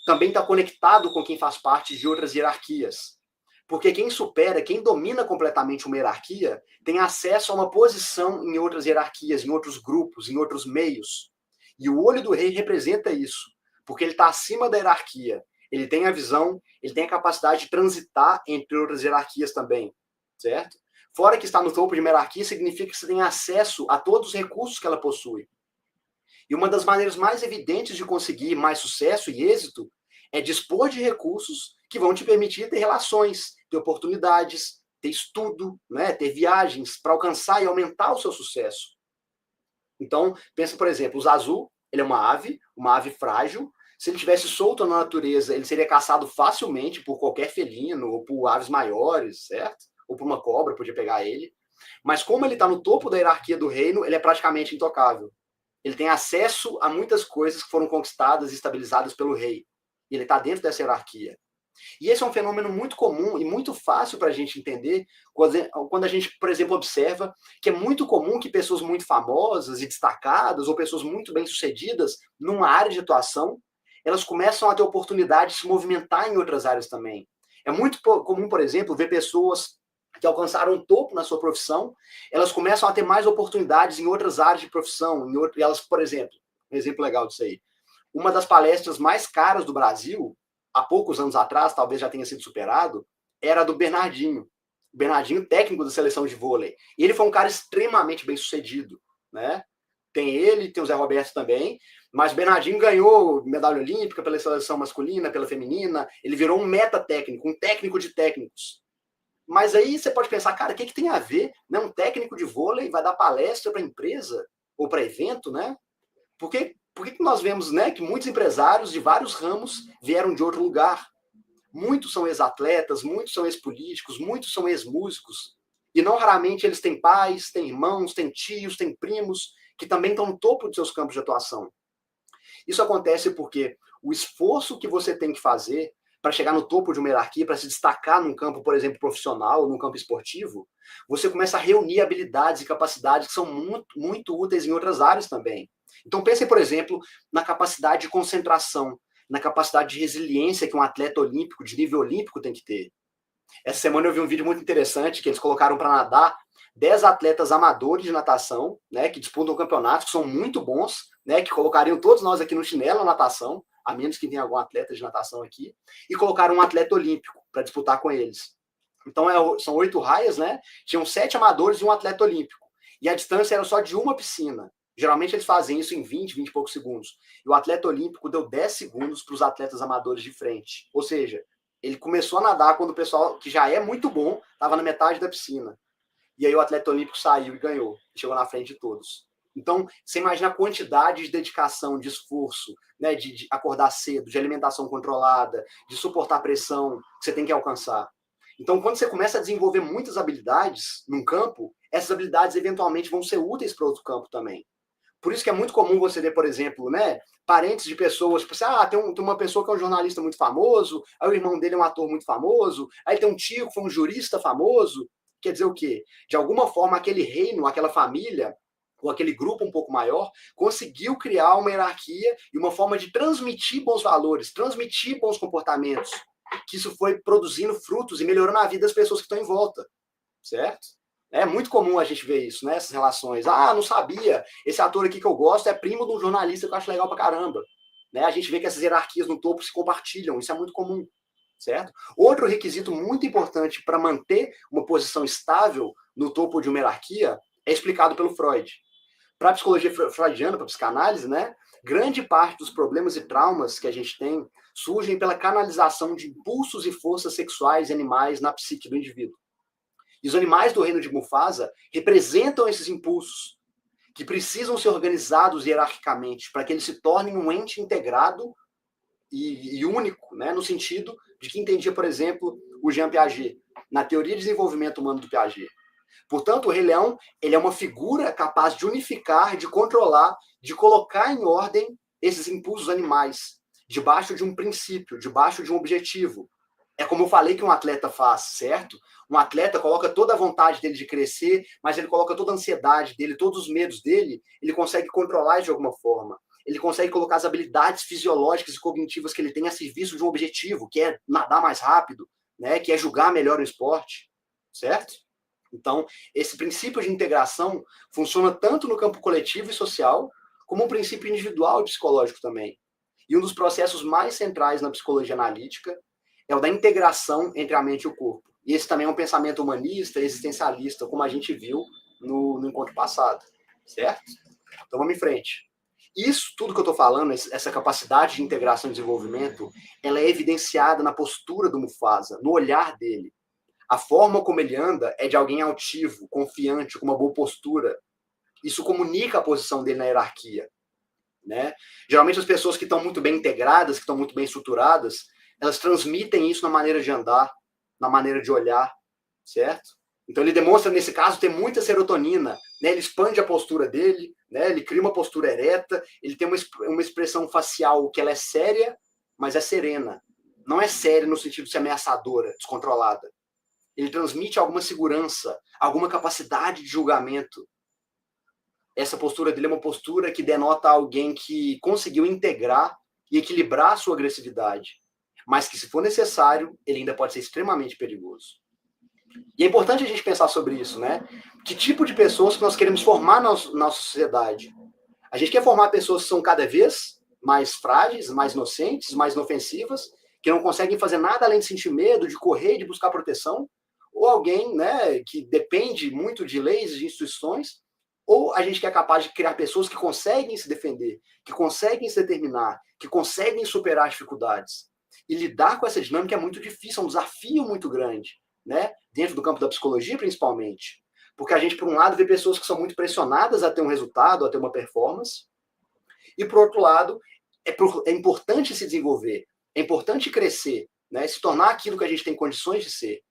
também está conectado com quem faz parte de outras hierarquias. Porque quem supera, quem domina completamente uma hierarquia, tem acesso a uma posição em outras hierarquias, em outros grupos, em outros meios. E o olho do rei representa isso. Porque ele está acima da hierarquia. Ele tem a visão, ele tem a capacidade de transitar entre outras hierarquias também, certo? Fora que está no topo de uma hierarquia, significa que você tem acesso a todos os recursos que ela possui. E uma das maneiras mais evidentes de conseguir mais sucesso e êxito é dispor de recursos que vão te permitir ter relações, ter oportunidades, ter estudo, né, ter viagens para alcançar e aumentar o seu sucesso. Então, pensa, por exemplo, o Zazu, ele é uma ave frágil. Se ele tivesse solto na natureza, ele seria caçado facilmente por qualquer felino, ou por aves maiores, certo? Ou por uma cobra, podia pegar ele. Mas como ele está no topo da hierarquia do reino, ele é praticamente intocável. Ele tem acesso a muitas coisas que foram conquistadas e estabilizadas pelo rei. E ele está dentro dessa hierarquia. E esse é um fenômeno muito comum e muito fácil para a gente entender quando a gente, por exemplo, observa que é muito comum que pessoas muito famosas e destacadas ou pessoas muito bem-sucedidas numa área de atuação, elas começam a ter oportunidade de se movimentar em outras áreas também. É muito comum, por exemplo, ver pessoas que alcançaram o topo na sua profissão, elas começam a ter mais oportunidades em outras áreas de profissão. Elas, por exemplo, um exemplo legal disso aí, uma das palestras mais caras do Brasil, há poucos anos atrás, talvez já tenha sido superado, era a do Bernardinho. O Bernardinho, técnico da seleção de vôlei. E ele foi um cara extremamente bem sucedido, né? Tem ele, tem o Zé Roberto também, mas o Bernardinho ganhou medalha olímpica pela seleção masculina, pela feminina, ele virou um meta-técnico, um técnico de técnicos. Mas aí você pode pensar, cara, o que tem a ver? Né? Um técnico de vôlei vai dar palestra para empresa ou para evento, né? Por que nós vemos, né, que muitos empresários de vários ramos vieram de outro lugar? Muitos são ex-atletas, muitos são ex-políticos, muitos são ex-músicos. E não raramente eles têm pais, têm irmãos, têm tios, têm primos, que também estão no topo de seus campos de atuação. Isso acontece porque o esforço que você tem que fazer para chegar no topo de uma hierarquia, para se destacar num campo, por exemplo, profissional, num campo esportivo, você começa a reunir habilidades e capacidades que são muito, muito úteis em outras áreas também. Então pensem, por exemplo, na capacidade de concentração, na capacidade de resiliência que um atleta olímpico, de nível olímpico, tem que ter. Essa semana eu vi um vídeo muito interessante que eles colocaram para nadar 10 atletas amadores de natação, né, que disputam campeonatos, que são muito bons, né, que colocariam todos nós aqui no chinelo na natação, a menos que tenha algum atleta de natação aqui, e colocaram um atleta olímpico para disputar com eles. Então são 8 raias, né? Tinham 7 amadores e um atleta olímpico. E a distância era só de uma piscina. Geralmente eles fazem isso em 20 e poucos segundos. E o atleta olímpico deu 10 segundos para os atletas amadores de frente. Ou seja, ele começou a nadar quando o pessoal, que já é muito bom, estava na metade da piscina. E aí o atleta olímpico saiu e ganhou. Chegou na frente de todos. Então, você imagina a quantidade de dedicação, de esforço, né, de acordar cedo, de alimentação controlada, de suportar pressão que você tem que alcançar. Então, quando você começa a desenvolver muitas habilidades num campo, essas habilidades eventualmente vão ser úteis para outro campo também. Por isso que é muito comum você ver, por exemplo, né, parentes de pessoas, tipo assim, tem uma pessoa que é um jornalista muito famoso, aí o irmão dele é um ator muito famoso, aí tem um tio que foi um jurista famoso. Quer dizer o quê? De alguma forma, aquele reino, aquela família, ou aquele grupo um pouco maior, conseguiu criar uma hierarquia e uma forma de transmitir bons valores, transmitir bons comportamentos, que isso foi produzindo frutos e melhorando a vida das pessoas que estão em volta, certo? É muito comum a gente ver isso, né? Essas relações. Ah, não sabia, esse ator aqui que eu gosto é primo de um jornalista que eu acho legal pra caramba. Né? A gente vê que essas hierarquias no topo se compartilham, isso é muito comum, certo? Outro requisito muito importante para manter uma posição estável no topo de uma hierarquia é explicado pelo Freud. Para a psicologia freudiana, para a psicanálise, né, grande parte dos problemas e traumas que a gente tem surgem pela canalização de impulsos e forças sexuais e animais na psique do indivíduo. E os animais do reino de Mufasa representam esses impulsos, que precisam ser organizados hierarquicamente para que eles se tornem um ente integrado e único, né, no sentido de que entendia, por exemplo, o Jean Piaget, na teoria de desenvolvimento humano do Piaget. Portanto, o Rei Leão ele é uma figura capaz de unificar, de controlar, de colocar em ordem esses impulsos animais, debaixo de um princípio, debaixo de um objetivo. É como eu falei que um atleta faz, certo? Um atleta coloca toda a vontade dele de crescer, mas ele coloca toda a ansiedade dele, todos os medos dele, ele consegue controlar de alguma forma. Ele consegue colocar as habilidades fisiológicas e cognitivas que ele tem a serviço de um objetivo, que é nadar mais rápido, né? Que é julgar melhor o esporte, certo? Então, esse princípio de integração funciona tanto no campo coletivo e social, como um princípio individual e psicológico também. E um dos processos mais centrais na psicologia analítica é o da integração entre a mente e o corpo. E esse também é um pensamento humanista, existencialista, como a gente viu no encontro passado, certo? Então vamos em frente. Isso tudo que eu estou falando, essa capacidade de integração e desenvolvimento, ela é evidenciada na postura do Mufasa, no olhar dele. A forma como ele anda é de alguém altivo, confiante, com uma boa postura. Isso comunica a posição dele na hierarquia. Né? Geralmente as pessoas que estão muito bem integradas, que estão muito bem estruturadas, elas transmitem isso na maneira de andar, na maneira de olhar, certo? Então, ele demonstra, nesse caso, ter muita serotonina, né? Ele expande a postura dele, né? Ele cria uma postura ereta, ele tem uma expressão facial que ela é séria, mas é serena. Não é séria no sentido de ser ameaçadora, descontrolada. Ele transmite alguma segurança, alguma capacidade de julgamento. Essa postura dele é uma postura que denota alguém que conseguiu integrar e equilibrar a sua agressividade, mas que, se for necessário, ele ainda pode ser extremamente perigoso. E é importante a gente pensar sobre isso, né? Que tipo de pessoas que nós queremos formar na nossa sociedade? A gente quer formar pessoas que são cada vez mais frágeis, mais inocentes, mais inofensivas, que não conseguem fazer nada além de sentir medo, de correr, de buscar proteção, ou alguém, né, que depende muito de leis e de instituições, ou a gente quer capaz de criar pessoas que conseguem se defender, que conseguem se determinar, que conseguem superar dificuldades. E lidar com essa dinâmica é muito difícil, é um desafio muito grande, né? Dentro do campo da psicologia, principalmente. Porque a gente, por um lado, vê pessoas que são muito pressionadas a ter um resultado, a ter uma performance, e, por outro lado, é importante se desenvolver, é importante crescer, né? Se tornar aquilo que a gente tem condições de ser.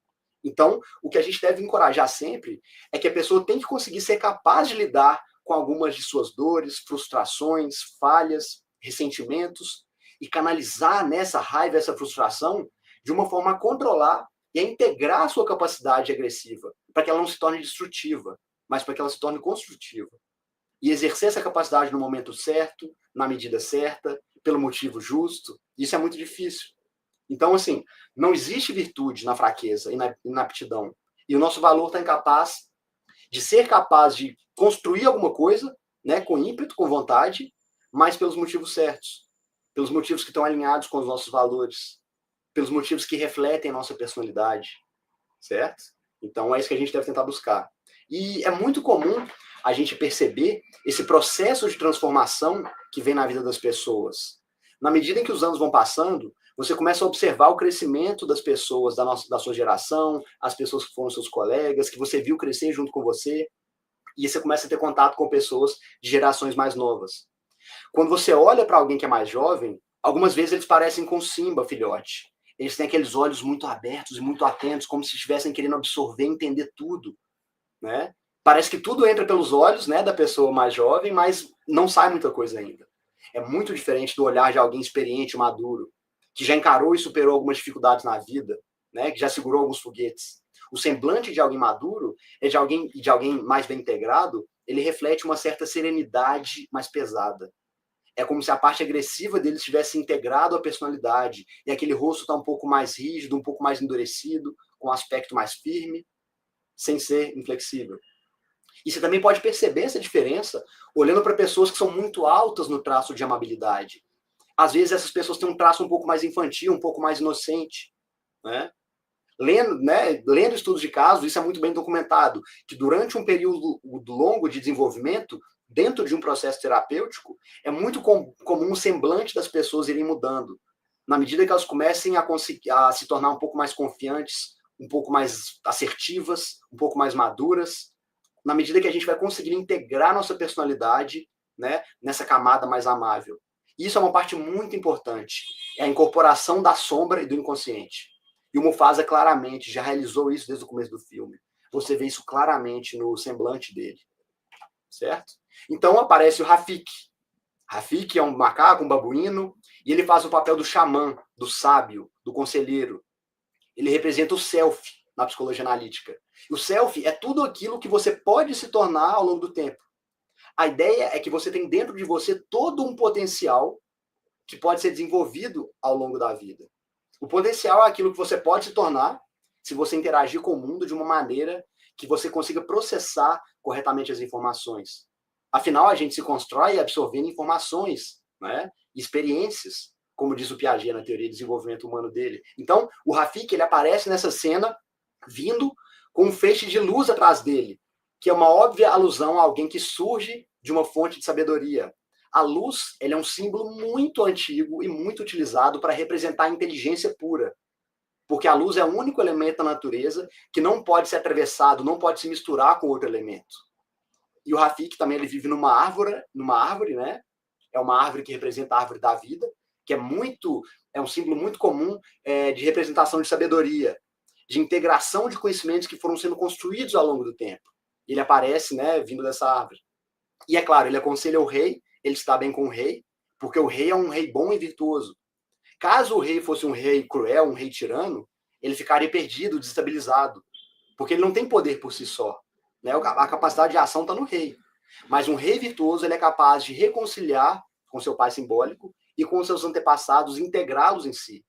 Então, o que a gente deve encorajar sempre é que a pessoa tem que conseguir ser capaz de lidar com algumas de suas dores, frustrações, falhas, ressentimentos, e canalizar nessa raiva, essa frustração, de uma forma a controlar e a integrar a sua capacidade agressiva, para que ela não se torne destrutiva, mas para que ela se torne construtiva. E exercer essa capacidade no momento certo, na medida certa, pelo motivo justo, isso é muito difícil. Então, assim, não existe virtude na fraqueza e na aptidão. E o nosso valor está incapaz de ser capaz de construir alguma coisa, né, com ímpeto, com vontade, mas pelos motivos certos. Pelos motivos que estão alinhados com os nossos valores. Pelos motivos que refletem a nossa personalidade. Certo? Então, é isso que a gente deve tentar buscar. E é muito comum a gente perceber esse processo de transformação que vem na vida das pessoas. Na medida em que os anos vão passando, você começa a observar o crescimento das pessoas da sua geração, as pessoas que foram seus colegas, que você viu crescer junto com você, e você começa a ter contato com pessoas de gerações mais novas. Quando você olha para alguém que é mais jovem, algumas vezes eles parecem com Simba, filhote. Eles têm aqueles olhos muito abertos e muito atentos, como se estivessem querendo absorver e entender tudo, né? Parece que tudo entra pelos olhos, né, da pessoa mais jovem, mas não sai muita coisa ainda. É muito diferente do olhar de alguém experiente, maduro, que já encarou e superou algumas dificuldades na vida, né, que já segurou alguns foguetes. O semblante de alguém maduro é de alguém mais bem integrado, ele reflete uma certa serenidade mais pesada. É como se a parte agressiva dele tivesse integrado à personalidade, e aquele rosto está um pouco mais rígido, um pouco mais endurecido, com um aspecto mais firme, sem ser inflexível. E você também pode perceber essa diferença olhando para pessoas que são muito altas no traço de amabilidade. Às vezes essas pessoas têm um traço um pouco mais infantil, um pouco mais inocente, né? Lendo estudos de casos, isso é muito bem documentado, que durante um período longo de desenvolvimento, dentro de um processo terapêutico, é muito comum o semblante das pessoas irem mudando, na medida que elas comecem a se tornar um pouco mais confiantes, um pouco mais assertivas, um pouco mais maduras, na medida que a gente vai conseguir integrar nossa personalidade, né, nessa camada mais amável. Isso é uma parte muito importante, é a incorporação da sombra e do inconsciente. E o Mufasa claramente já realizou isso desde o começo do filme. Você vê isso claramente no semblante dele. Certo? Então aparece o Rafiki. Rafiki é um macaco, um babuíno, e ele faz o papel do xamã, do sábio, do conselheiro. Ele representa o self na psicologia analítica. O self é tudo aquilo que você pode se tornar ao longo do tempo. A ideia é que você tem dentro de você todo um potencial que pode ser desenvolvido ao longo da vida. O potencial é aquilo que você pode se tornar se você interagir com o mundo de uma maneira que você consiga processar corretamente as informações. Afinal, a gente se constrói absorvendo informações, né? Experiências, como diz o Piaget na teoria de desenvolvimento humano dele. Então, o Rafiki, ele aparece nessa cena vindo com um feixe de luz atrás dele, que é uma óbvia alusão a alguém que surge de uma fonte de sabedoria. A luz, ele é um símbolo muito antigo e muito utilizado para representar a inteligência pura. Porque a luz é o único elemento da natureza que não pode ser atravessado, não pode se misturar com outro elemento. E o Rafiki também ele vive numa árvore, né? É uma árvore que representa a árvore da vida, que é um símbolo muito comum de representação de sabedoria, de integração de conhecimentos que foram sendo construídos ao longo do tempo. Ele aparece, né, vindo dessa árvore. E é claro, ele aconselha o rei, ele está bem com o rei, porque o rei é um rei bom e virtuoso. Caso o rei fosse um rei cruel, um rei tirano, ele ficaria perdido, desestabilizado, porque ele não tem poder por si só, né? A capacidade de ação está no rei. Mas um rei virtuoso, ele é capaz de reconciliar com seu pai simbólico e com seus antepassados, integrá-los em si.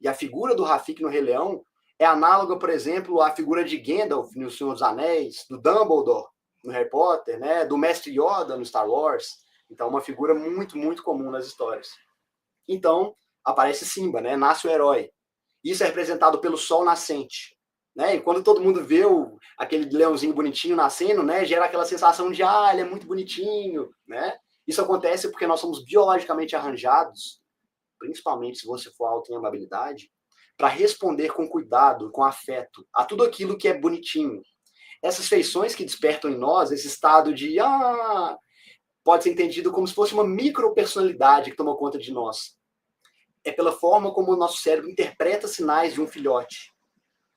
E a figura do Rafiki no Rei Leão é análoga, por exemplo, à figura de Gandalf no Senhor dos Anéis, do Dumbledore no Harry Potter, né? Do Mestre Yoda no Star Wars. Então, uma figura muito, muito comum nas histórias. Então, aparece Simba, né? Nasce o herói. Isso é representado pelo sol nascente. Né? E quando todo mundo vê aquele leãozinho bonitinho nascendo, né, gera aquela sensação de, ele é muito bonitinho. Né? Isso acontece porque nós somos biologicamente arranjados, principalmente se você for alto em amabilidade, para responder com cuidado, com afeto, a tudo aquilo que é bonitinho. Essas feições que despertam em nós, esse estado de, pode ser entendido como se fosse uma micropersonalidade que tomou conta de nós. É pela forma como o nosso cérebro interpreta sinais de um filhote.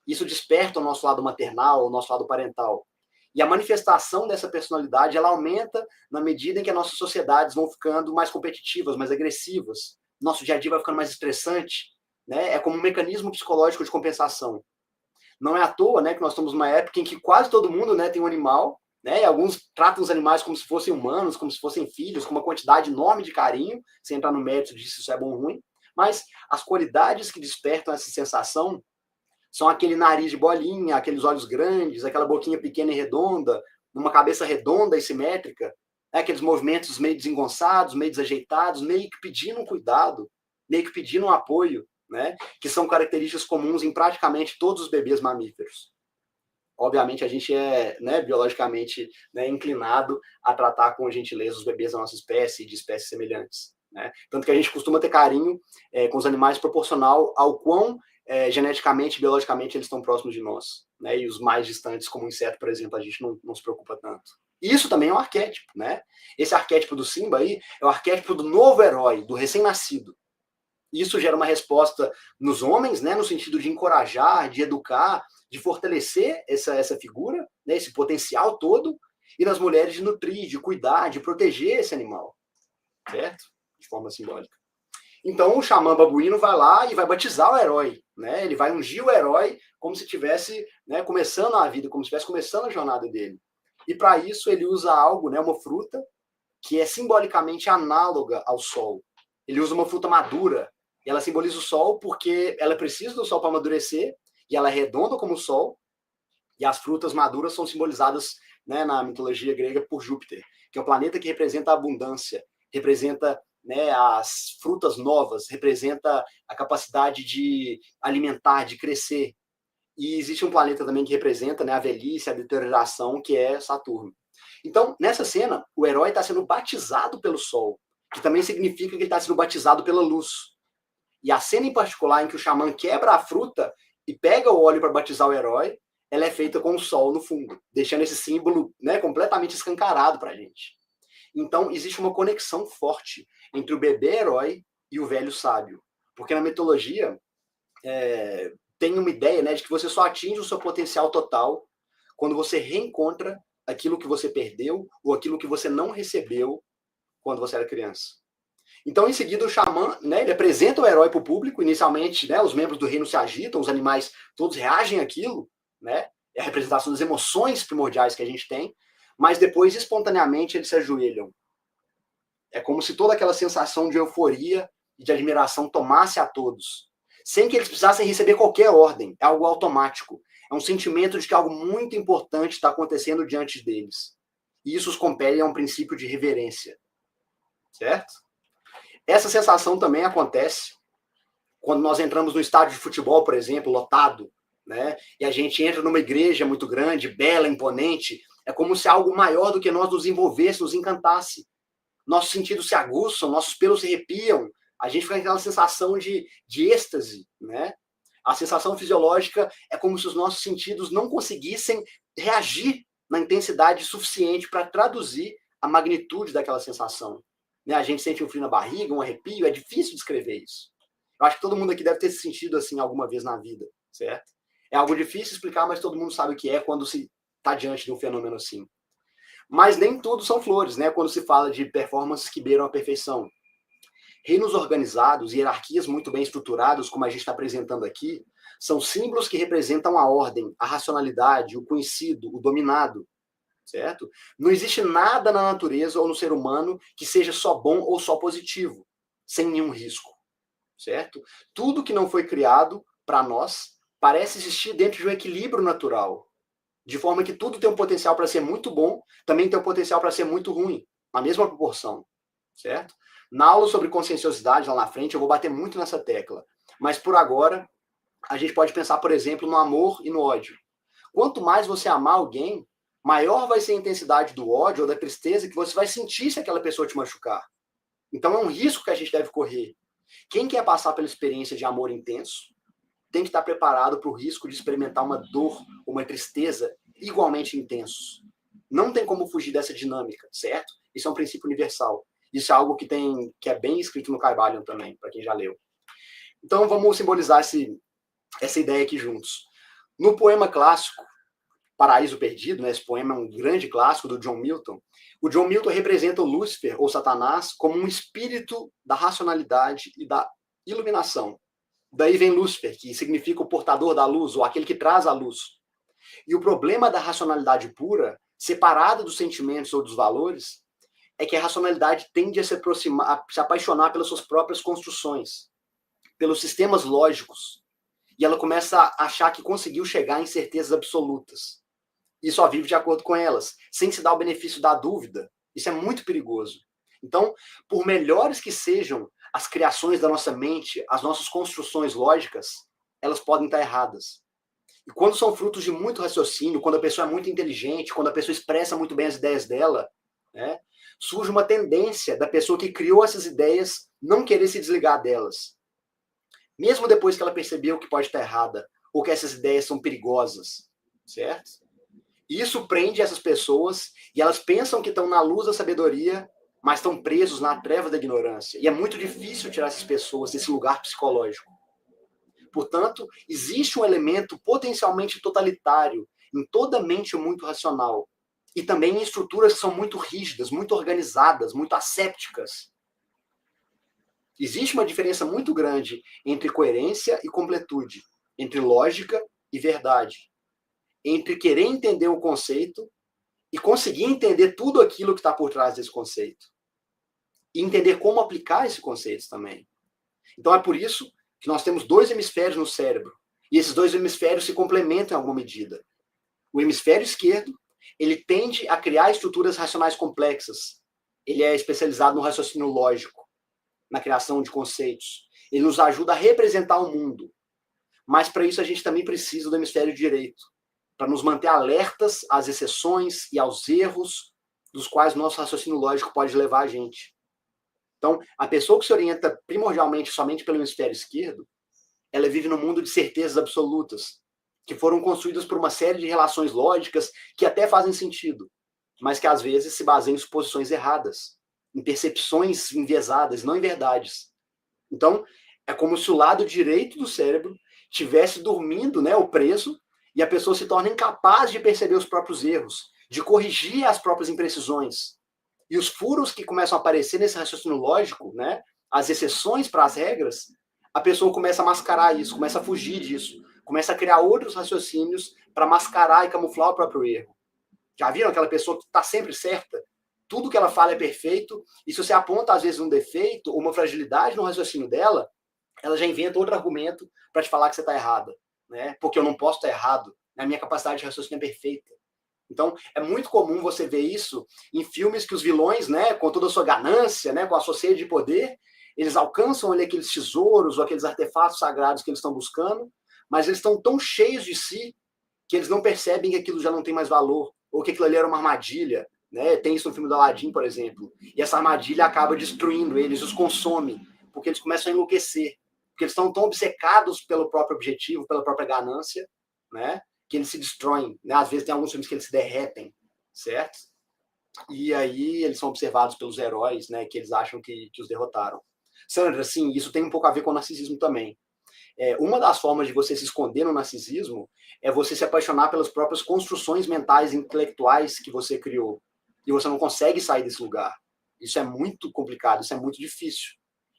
Isso desperta o nosso lado maternal, o nosso lado parental. E a manifestação dessa personalidade, ela aumenta na medida em que as nossas sociedades vão ficando mais competitivas, mais agressivas. Nosso dia a dia vai ficando mais estressante. Né? É como um mecanismo psicológico de compensação. Não é à toa, né, que nós estamos numa época em que quase todo mundo, né, tem um animal, né, e alguns tratam os animais como se fossem humanos, como se fossem filhos, com uma quantidade enorme de carinho, sem entrar no mérito de se isso é bom ou ruim. Mas as qualidades que despertam essa sensação são aquele nariz de bolinha, aqueles olhos grandes, aquela boquinha pequena e redonda, uma cabeça redonda e simétrica, né? Aqueles movimentos meio desengonçados, meio desajeitados, meio que pedindo um cuidado, meio que pedindo um apoio, né? Que são características comuns em praticamente todos os bebês mamíferos. Obviamente, a gente é, né, biologicamente, né, inclinado a tratar com gentileza os bebês da nossa espécie e de espécies semelhantes. Né? Tanto que a gente costuma ter carinho com os animais proporcional ao quão geneticamente, biologicamente, eles estão próximos de nós. Né? E os mais distantes, como o inseto, por exemplo, a gente não se preocupa tanto. E isso também é um arquétipo. Né? Esse arquétipo do Simba aí é o arquétipo do novo herói, do recém-nascido. Isso gera uma resposta nos homens, né, no sentido de encorajar, de educar, de fortalecer essa figura, né, esse potencial todo, e nas mulheres de nutrir, de cuidar, de proteger esse animal. Certo? De forma simbólica. Então o xamã babuíno vai lá e vai batizar o herói, né? Ele vai ungir o herói como se estivesse, né, começando a vida, como se estivesse começando a jornada dele. E para isso ele usa algo, né, uma fruta que é simbolicamente análoga ao sol. Ele usa uma fruta madura, e ela simboliza o sol porque ela precisa do sol para amadurecer, e ela é redonda como o sol, e as frutas maduras são simbolizadas, né, na mitologia grega por Júpiter, que é o planeta que representa a abundância, representa, né, as frutas novas, representa a capacidade de alimentar, de crescer. E existe um planeta também que representa, né, a velhice, a deterioração, que é Saturno. Então, nessa cena, o herói está sendo batizado pelo sol, que também significa que ele está sendo batizado pela luz. E a cena em particular em que o xamã quebra a fruta e pega o óleo para batizar o herói, ela é feita com o sol no fundo, deixando esse símbolo, né, completamente escancarado para a gente. Então, existe uma conexão forte entre o bebê herói e o velho sábio. Porque na mitologia, tem uma ideia, né, de que você só atinge o seu potencial total quando você reencontra aquilo que você perdeu ou aquilo que você não recebeu quando você era criança. Então, em seguida, o xamã, né, ele apresenta o herói para o público. Inicialmente, né, os membros do reino se agitam, os animais todos reagem àquilo, né, é a representação das emoções primordiais que a gente tem, mas depois, espontaneamente, eles se ajoelham. É como se toda aquela sensação de euforia e de admiração tomasse a todos, sem que eles precisassem receber qualquer ordem. É algo automático. É um sentimento de que algo muito importante está acontecendo diante deles. E isso os compele a um princípio de reverência. Certo? Essa sensação também acontece quando nós entramos no estádio de futebol, por exemplo, lotado, né? E a gente entra numa igreja muito grande, bela, imponente. É como se algo maior do que nós nos envolvesse, nos encantasse. Nossos sentidos se aguçam, nossos pelos se arrepiam, a gente fica com aquela sensação de êxtase, né? A sensação fisiológica é como se os nossos sentidos não conseguissem reagir na intensidade suficiente para traduzir a magnitude daquela sensação. Né? A gente sente um frio na barriga, um arrepio, é difícil descrever isso. Eu acho que todo mundo aqui deve ter se sentido assim alguma vez na vida, certo? É algo difícil de explicar, mas todo mundo sabe o que é quando se está diante de um fenômeno assim. Mas nem tudo são flores, né? Quando se fala de performances que beiram a perfeição. Reinos organizados, hierarquias muito bem estruturadas, como a gente está apresentando aqui, são símbolos que representam a ordem, a racionalidade, o conhecido, o dominado, certo? Não existe nada na natureza ou no ser humano que seja só bom ou só positivo, sem nenhum risco, certo? Tudo que não foi criado para nós parece existir dentro de um equilíbrio natural, de forma que tudo tem um potencial para ser muito bom, também tem um potencial para ser muito ruim, na mesma proporção, certo? Na aula sobre conscienciosidade, lá na frente, eu vou bater muito nessa tecla. Mas, por agora, a gente pode pensar, por exemplo, no amor e no ódio. Quanto mais você amar alguém, maior vai ser a intensidade do ódio ou da tristeza que você vai sentir se aquela pessoa te machucar. Então, é um risco que a gente deve correr. Quem quer passar pela experiência de amor intenso tem que estar preparado para o risco de experimentar uma dor, uma tristeza igualmente intensos. Não tem como fugir dessa dinâmica, certo? Isso é um princípio universal. Isso é algo que é bem escrito no Kybalion também, para quem já leu. Então, vamos simbolizar essa ideia aqui juntos. No poema clássico, Paraíso Perdido, né, esse poema é um grande clássico do John Milton, o John Milton representa o Lúcifer, ou Satanás, como um espírito da racionalidade e da iluminação. Daí vem Lúcifer, que significa o portador da luz, ou aquele que traz a luz. E o problema da racionalidade pura, separada dos sentimentos ou dos valores, é que a racionalidade tende a se aproximar, a se apaixonar pelas suas próprias construções, pelos sistemas lógicos. E ela começa a achar que conseguiu chegar em certezas absolutas. E só vive de acordo com elas, sem se dar o benefício da dúvida. Isso é muito perigoso. Então, por melhores que sejam as criações da nossa mente, as nossas construções lógicas, elas podem estar erradas. E quando são frutos de muito raciocínio, quando a pessoa é muito inteligente, quando a pessoa expressa muito bem as ideias dela, né, surge uma tendência da pessoa que criou essas ideias não querer se desligar delas. Mesmo depois que ela percebeu que pode estar errada, ou que essas ideias são perigosas, certo? Isso prende essas pessoas e elas pensam que estão na luz da sabedoria, mas estão presos na treva da ignorância. E é muito difícil tirar essas pessoas desse lugar psicológico. Portanto, existe um elemento potencialmente totalitário em toda mente muito racional. E também em estruturas que são muito rígidas, muito organizadas, muito assépticas. Existe uma diferença muito grande entre coerência e completude, entre lógica e verdade, entre querer entender o conceito e conseguir entender tudo aquilo que está por trás desse conceito. E entender como aplicar esse conceito também. Então é por isso que nós temos dois hemisférios no cérebro. E esses dois hemisférios se complementam em alguma medida. O hemisfério esquerdo, ele tende a criar estruturas racionais complexas. Ele é especializado no raciocínio lógico, na criação de conceitos. Ele nos ajuda a representar o mundo. Mas para isso a gente também precisa do hemisfério direito, para nos manter alertas às exceções e aos erros dos quais nosso raciocínio lógico pode levar a gente. Então, a pessoa que se orienta primordialmente somente pelo hemisfério esquerdo, ela vive num mundo de certezas absolutas, que foram construídas por uma série de relações lógicas que até fazem sentido, mas que às vezes se baseiam em suposições erradas, em percepções enviesadas, não em verdades. Então, é como se o lado direito do cérebro estivesse dormindo, né, ou preso, e a pessoa se torna incapaz de perceber os próprios erros, de corrigir as próprias imprecisões. E os furos que começam a aparecer nesse raciocínio lógico, né, as exceções para as regras, a pessoa começa a mascarar isso, começa a fugir disso, começa a criar outros raciocínios para mascarar e camuflar o próprio erro. Já viram aquela pessoa que está sempre certa? Tudo que ela fala é perfeito, e se você aponta às vezes um defeito ou uma fragilidade no raciocínio dela, ela já inventa outro argumento para te falar que você está errada, né? Porque eu não posso estar errado, a minha capacidade de raciocínio é perfeita. Então, é muito comum você ver isso em filmes que os vilões, né, com toda a sua ganância, né, com a sua sede de poder, eles alcançam ali aqueles tesouros ou aqueles artefatos sagrados que eles estão buscando, mas eles estão tão cheios de si que eles não percebem que aquilo já não tem mais valor, ou que aquilo ali era uma armadilha. Né? Tem isso no filme do Aladdin, por exemplo. E essa armadilha acaba destruindo eles, os consome, porque eles começam a enlouquecer. Porque eles estão tão obcecados pelo próprio objetivo, pela própria ganância, né? Que eles se destroem, né? Às vezes tem alguns filmes que eles se derretem, certo? E aí eles são observados pelos heróis, né? Que eles acham que os derrotaram. Sandra, sim, isso tem um pouco a ver com o narcisismo também. uma das formas de você se esconder no narcisismo é você se apaixonar pelas próprias construções mentais e intelectuais que você criou. E você não consegue sair desse lugar. Isso é muito complicado, isso é muito difícil.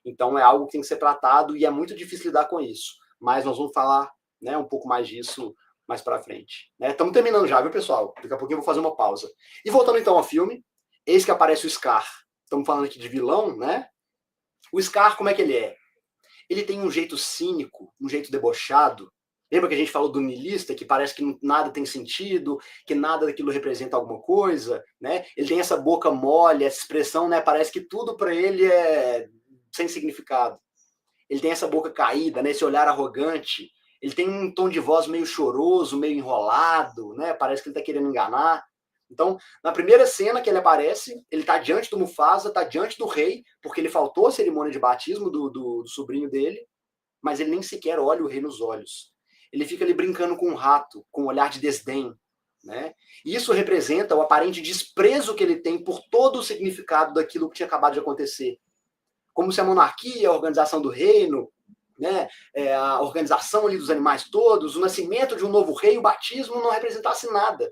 Então é algo que tem que ser tratado e é muito difícil lidar com isso. Mas nós vamos falar, né, um pouco mais disso mais para frente. Estamos terminando já, viu, pessoal? Daqui a pouquinho eu vou fazer uma pausa. E voltando então ao filme, eis que aparece o Scar. Estamos falando aqui de vilão, né? O Scar, como é que ele é? Ele tem um jeito cínico, um jeito debochado. Lembra que a gente falou do niilista, que parece que nada tem sentido, que nada daquilo representa alguma coisa, né? Ele tem essa boca mole, essa expressão, né? Parece que tudo para ele é sem significado. Ele tem essa boca caída, né? Esse olhar arrogante. Ele tem um tom de voz meio choroso, meio enrolado, né? Parece que ele está querendo enganar. Então, na primeira cena que ele aparece, ele está diante do Mufasa, está diante do rei, porque ele faltou a cerimônia de batismo do sobrinho dele, mas ele nem sequer olha o rei nos olhos. Ele fica ali brincando com um rato, com um olhar de desdém. Né? E isso representa o aparente desprezo que ele tem por todo o significado daquilo que tinha acabado de acontecer. Como se a monarquia, a organização do reino, né, a organização ali dos animais todos, o nascimento de um novo rei, o batismo não representasse nada.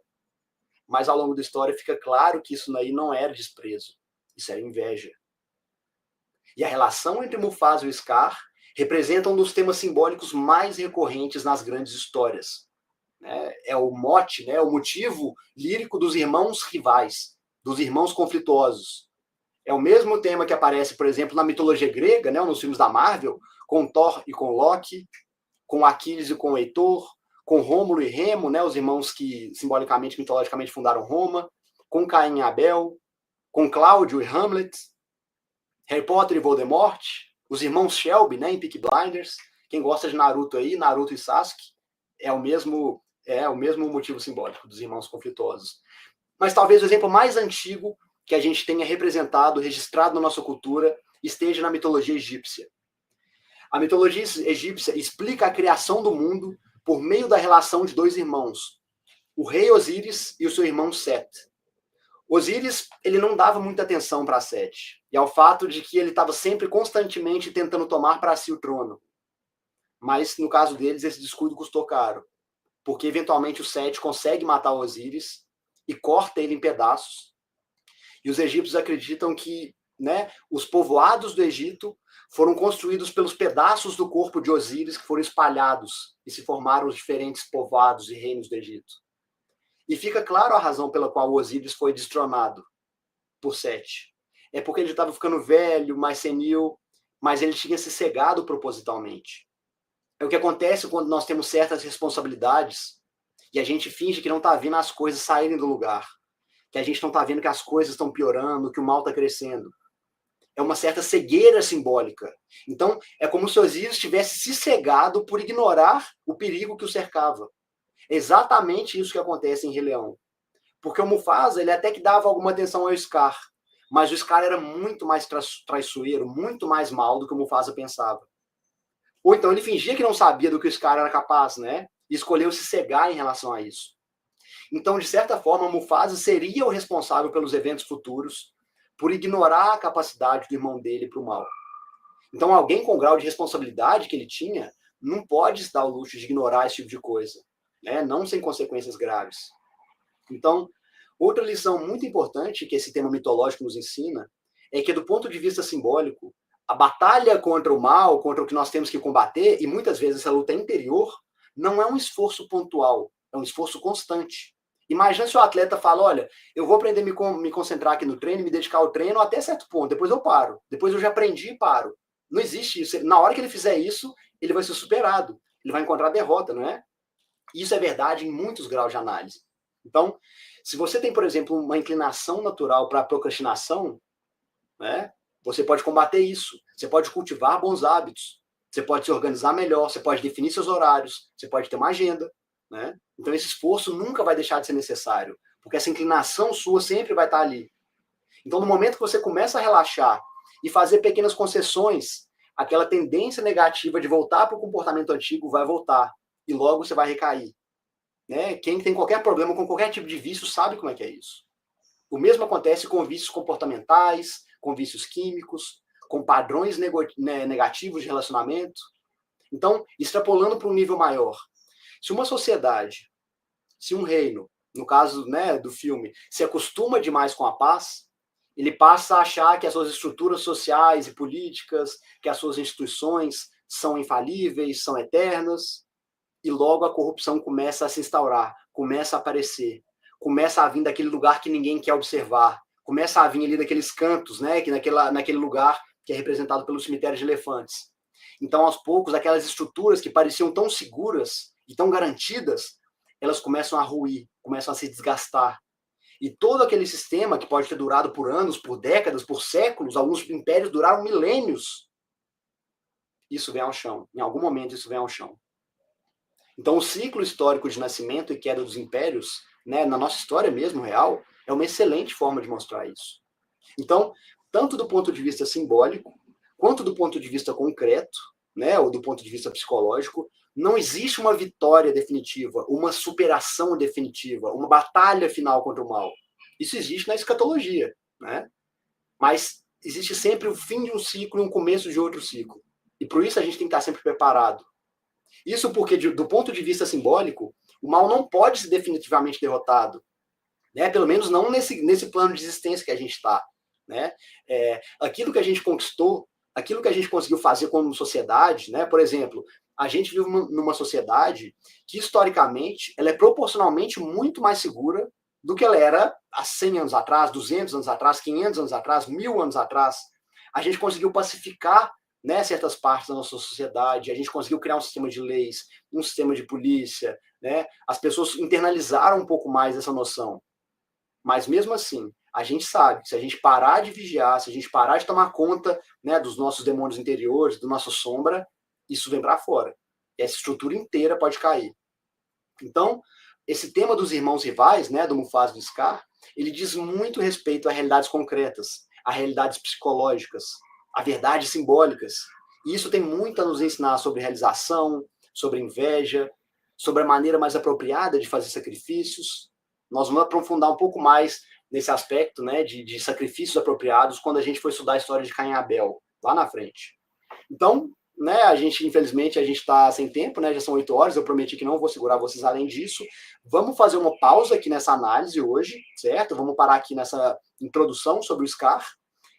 Mas ao longo da história fica claro que isso aí não era desprezo, isso era inveja. E a relação entre Mufasa e o Scar representa um dos temas simbólicos mais recorrentes nas grandes histórias. É o mote, né, o motivo lírico dos irmãos rivais, dos irmãos conflituosos. É o mesmo tema que aparece, por exemplo, na mitologia grega, né, nos filmes da Marvel, com Thor e com Loki, com Aquiles e com Heitor, com Rômulo e Remo, né, os irmãos que simbolicamente, mitologicamente fundaram Roma, com Caim e Abel, com Cláudio e Hamlet, Harry Potter e Voldemort, os irmãos Shelby, né, em Peaky Blinders. Quem gosta de Naruto aí, Naruto e Sasuke, é o mesmo motivo simbólico dos irmãos conflituosos. Mas talvez o exemplo mais antigo que a gente tenha representado, registrado na nossa cultura, esteja na mitologia egípcia. A mitologia egípcia explica a criação do mundo por meio da relação de dois irmãos, o rei Osíris e o seu irmão Set. Osíris, ele não dava muita atenção para Set, e ao fato de que ele estava sempre constantemente tentando tomar para si o trono. Mas, no caso deles, esse descuido custou caro, porque eventualmente o Set consegue matar o Osíris e corta ele em pedaços. E os egípcios acreditam que, né, os povoados do Egito foram construídos pelos pedaços do corpo de Osíris que foram espalhados e se formaram os diferentes povoados e reinos do Egito. E fica claro a razão pela qual Osíris foi destronado por Sete. É porque ele estava ficando velho, mais senil, mas ele tinha se cegado propositalmente. É o que acontece quando nós temos certas responsabilidades e a gente finge que não está vendo as coisas saírem do lugar, que a gente não está vendo que as coisas estão piorando, que o mal está crescendo. É uma certa cegueira simbólica. Então, é como se Osíris tivesse se cegado por ignorar o perigo que o cercava. É exatamente isso que acontece em Rei Leão. Porque o Mufasa, ele até que dava alguma atenção ao Scar, mas o Scar era muito mais traiçoeiro, muito mais mal do que o Mufasa pensava. Ou então ele fingia que não sabia do que o Scar era capaz, né? E escolheu se cegar em relação a isso. Então, de certa forma, Mufasa seria o responsável pelos eventos futuros, por ignorar a capacidade do irmão dele para o mal. Então, alguém com o grau de responsabilidade que ele tinha não pode se dar o luxo de ignorar esse tipo de coisa, né? Não sem consequências graves. Então, outra lição muito importante que esse tema mitológico nos ensina é que, do ponto de vista simbólico, a batalha contra o mal, contra o que nós temos que combater, e muitas vezes essa luta interior, não é um esforço pontual, é um esforço constante. Imagina se o atleta fala, olha, eu vou aprender a me concentrar aqui no treino, me dedicar ao treino até certo ponto, depois eu paro. Depois eu já aprendi e paro. Não existe isso. Na hora que ele fizer isso, ele vai ser superado. Ele vai encontrar derrota, não é? Isso é verdade em muitos graus de análise. Então, se você tem, por exemplo, uma inclinação natural para a procrastinação, né, você pode combater isso. Você pode cultivar bons hábitos. Você pode se organizar melhor, você pode definir seus horários, você pode ter uma agenda. Né? Então esse esforço nunca vai deixar de ser necessário, porque essa inclinação sua sempre vai estar ali. Então no momento que você começa a relaxar e fazer pequenas concessões, aquela tendência negativa de voltar para o comportamento antigo vai voltar, e logo você vai recair. Né? Quem tem qualquer problema com qualquer tipo de vício sabe como é que é isso. O mesmo acontece com vícios comportamentais, com vícios químicos, com padrões negativos de relacionamento. Então, extrapolando para um nível maior, se uma sociedade, se um reino, no caso, né, do filme, se acostuma demais com a paz, ele passa a achar que as suas estruturas sociais e políticas, que as suas instituições são infalíveis, são eternas, e logo a corrupção começa a se instaurar, começa a aparecer, começa a vir daquele lugar que ninguém quer observar, começa a vir ali daqueles cantos, né, que naquele lugar que é representado pelo cemitério de elefantes. Então, aos poucos, aquelas estruturas que pareciam tão seguras e tão garantidas, elas começam a ruir, começam a se desgastar. E todo aquele sistema que pode ter durado por anos, por décadas, por séculos, alguns impérios duraram milênios, isso vem ao chão. Em algum momento isso vem ao chão. Então, o ciclo histórico de nascimento e queda dos impérios, né, na nossa história mesmo, real, é uma excelente forma de mostrar isso. Então, tanto do ponto de vista simbólico, quanto do ponto de vista concreto, né, ou do ponto de vista psicológico, não existe uma vitória definitiva, uma superação definitiva, uma batalha final contra o mal. Isso existe na escatologia, né? Mas existe sempre o fim de um ciclo e um começo de outro ciclo. E por isso a gente tem que estar sempre preparado. Isso porque, do ponto de vista simbólico, o mal não pode ser definitivamente derrotado, né? Pelo menos não nesse plano de existência que a gente está, né? Aquilo que a gente conquistou, aquilo que a gente conseguiu fazer como sociedade, né? Por exemplo, a gente vive numa sociedade que, historicamente, ela é proporcionalmente muito mais segura do que ela era há 100 anos atrás, 200 anos atrás, 500 anos atrás, 1000 anos atrás. A gente conseguiu pacificar, né, certas partes da nossa sociedade, a gente conseguiu criar um sistema de leis, um sistema de polícia, né? As pessoas internalizaram um pouco mais essa noção. Mas mesmo assim, a gente sabe que se a gente parar de vigiar, se a gente parar de tomar conta, né, dos nossos demônios interiores, do nosso sombra, isso vem para fora. E essa estrutura inteira pode cair. Então, esse tema dos irmãos rivais, né, do Mufasa e do Scar, ele diz muito respeito a realidades concretas, a realidades psicológicas, a verdades simbólicas. E isso tem muito a nos ensinar sobre realização, sobre inveja, sobre a maneira mais apropriada de fazer sacrifícios. Nós vamos aprofundar um pouco mais nesse aspecto, né, de sacrifícios apropriados quando a gente for estudar a história de Caim e Abel, lá na frente. Então, né, infelizmente, a gente está sem tempo, né, já são 8 horas, eu prometi que não vou segurar vocês além disso. Vamos fazer uma pausa aqui nessa análise hoje, certo? Vamos parar aqui nessa introdução sobre o Scar.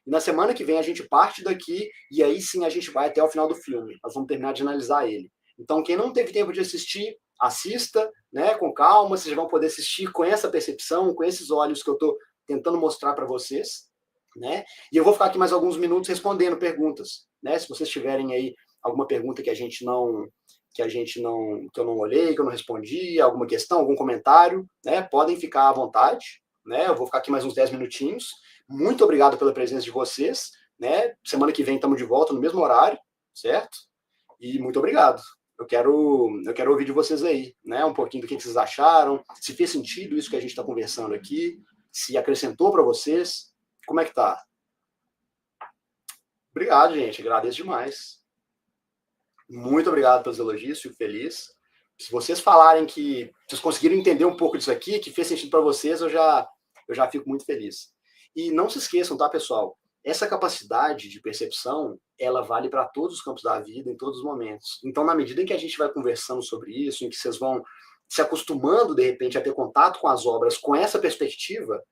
E na semana que vem a gente parte daqui e aí sim a gente vai até o final do filme. Nós vamos terminar de analisar ele. Então, quem não teve tempo de assistir, assista, né, com calma, vocês vão poder assistir com essa percepção, com esses olhos que eu estou tentando mostrar para vocês, né? E eu vou ficar aqui mais alguns minutos respondendo perguntas, né? Se vocês tiverem aí alguma pergunta que eu não olhei, que eu não respondi, alguma questão, algum comentário, né? Podem ficar à vontade, né? Eu vou ficar aqui mais uns 10 minutinhos. Muito obrigado pela presença de vocês, né? Semana que vem estamos de volta no mesmo horário, certo? E muito obrigado. Eu quero ouvir de vocês aí, né? Um pouquinho do que vocês acharam, se fez sentido isso que a gente está conversando aqui, se acrescentou para vocês, como é que tá? Obrigado, gente. Agradeço demais. Muito obrigado pelos elogios, fico feliz. Se vocês falarem que vocês conseguiram entender um pouco disso aqui, que fez sentido para vocês, eu já fico muito feliz. E não se esqueçam, tá, pessoal? Essa capacidade de percepção, ela vale para todos os campos da vida, em todos os momentos. Então, na medida em que a gente vai conversando sobre isso, em que vocês vão se acostumando, de repente, a ter contato com as obras com essa perspectiva,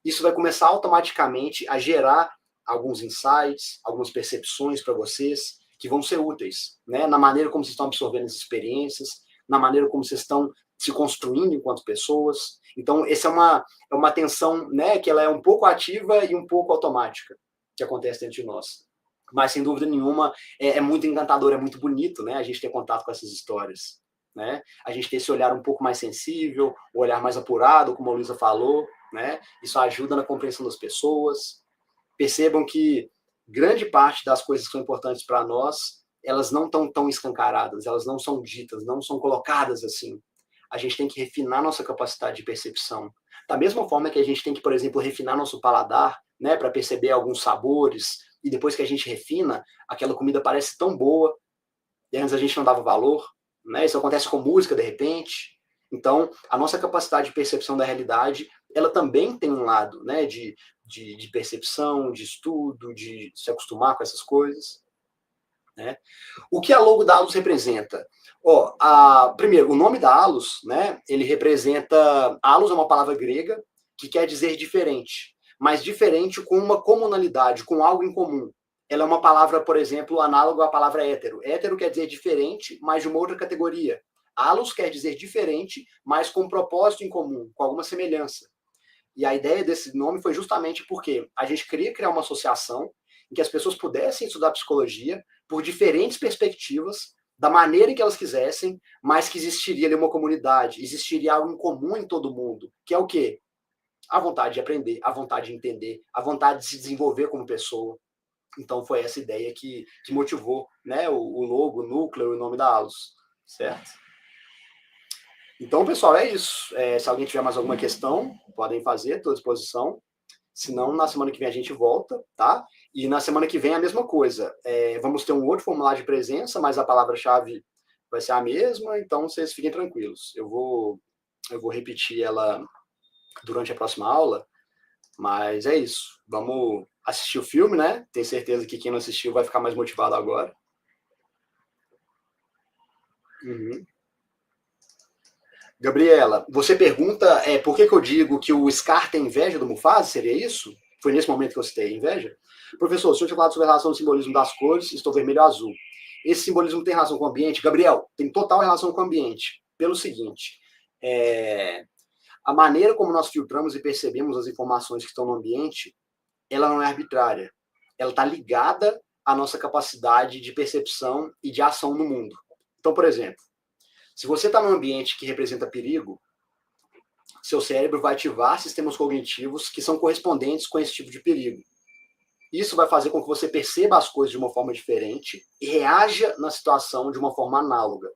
isso vai começar automaticamente a gerar alguns insights, algumas percepções para vocês que vão ser úteis, né? Na maneira como vocês estão absorvendo as experiências, na maneira como vocês estão se construindo enquanto pessoas. Então, essa é uma tensão, né, que ela é um pouco ativa e um pouco automática, que acontece dentro de nós. Mas, sem dúvida nenhuma, é muito encantador, é muito bonito, né, a gente ter contato com essas histórias, né? A gente ter esse olhar um pouco mais sensível, o olhar mais apurado, como a Luísa falou, né? Isso ajuda na compreensão das pessoas. Percebam que grande parte das coisas que são importantes para nós, elas não estão tão escancaradas, elas não são ditas, não são colocadas assim. A gente tem que refinar nossa capacidade de percepção. Da mesma forma que a gente tem que, por exemplo, refinar nosso paladar, né, para perceber alguns sabores, e depois que a gente refina, aquela comida parece tão boa, e antes a gente não dava valor, né? Isso acontece com música, de repente. Então, a nossa capacidade de percepção da realidade, ela também tem um lado, né, de percepção, de estudo, de se acostumar com essas coisas. né? O que a logo da Alus representa? Primeiro, o nome da Alus, né, ele representa... Alus é uma palavra grega que quer dizer diferente, mas diferente com uma comunalidade, com algo em comum. Ela é uma palavra, por exemplo, análoga à palavra hétero. Hétero quer dizer diferente, mas de uma outra categoria. Alus quer dizer diferente, mas com um propósito em comum, com alguma semelhança. E a ideia desse nome foi justamente porque a gente queria criar uma associação em que as pessoas pudessem estudar psicologia por diferentes perspectivas, da maneira que elas quisessem, mas que existiria ali uma comunidade, existiria algo em comum em todo mundo, que é o quê? A vontade de aprender, a vontade de entender, a vontade de se desenvolver como pessoa. Então foi essa ideia que motivou, né, o logo, o núcleo, o nome da Alus, certo? Então, pessoal, é isso. Se alguém tiver mais alguma questão, podem fazer, estou à disposição. Se não, na semana que vem a gente volta, tá? E na semana que vem a mesma coisa. Vamos ter um outro formulário de presença, mas a palavra-chave vai ser a mesma, então vocês fiquem tranquilos. Eu vou repetir ela durante a próxima aula, mas é isso. Vamos assistir o filme, né? Tenho certeza que quem não assistiu vai ficar mais motivado agora. Uhum. Gabriela, você pergunta por que eu digo que o Scar tem inveja do Mufasa? Seria isso? Foi nesse momento que eu citei inveja? Professor, o senhor tinha falado sobre a relação do simbolismo das cores, estou vermelho e azul. Esse simbolismo tem relação com o ambiente? Gabriel, tem total relação com o ambiente. Pelo seguinte, a maneira como nós filtramos e percebemos as informações que estão no ambiente, ela não é arbitrária. Ela está ligada à nossa capacidade de percepção e de ação no mundo. Então, por exemplo, se você está num ambiente que representa perigo, seu cérebro vai ativar sistemas cognitivos que são correspondentes com esse tipo de perigo. Isso vai fazer com que você perceba as coisas de uma forma diferente e reaja na situação de uma forma análoga,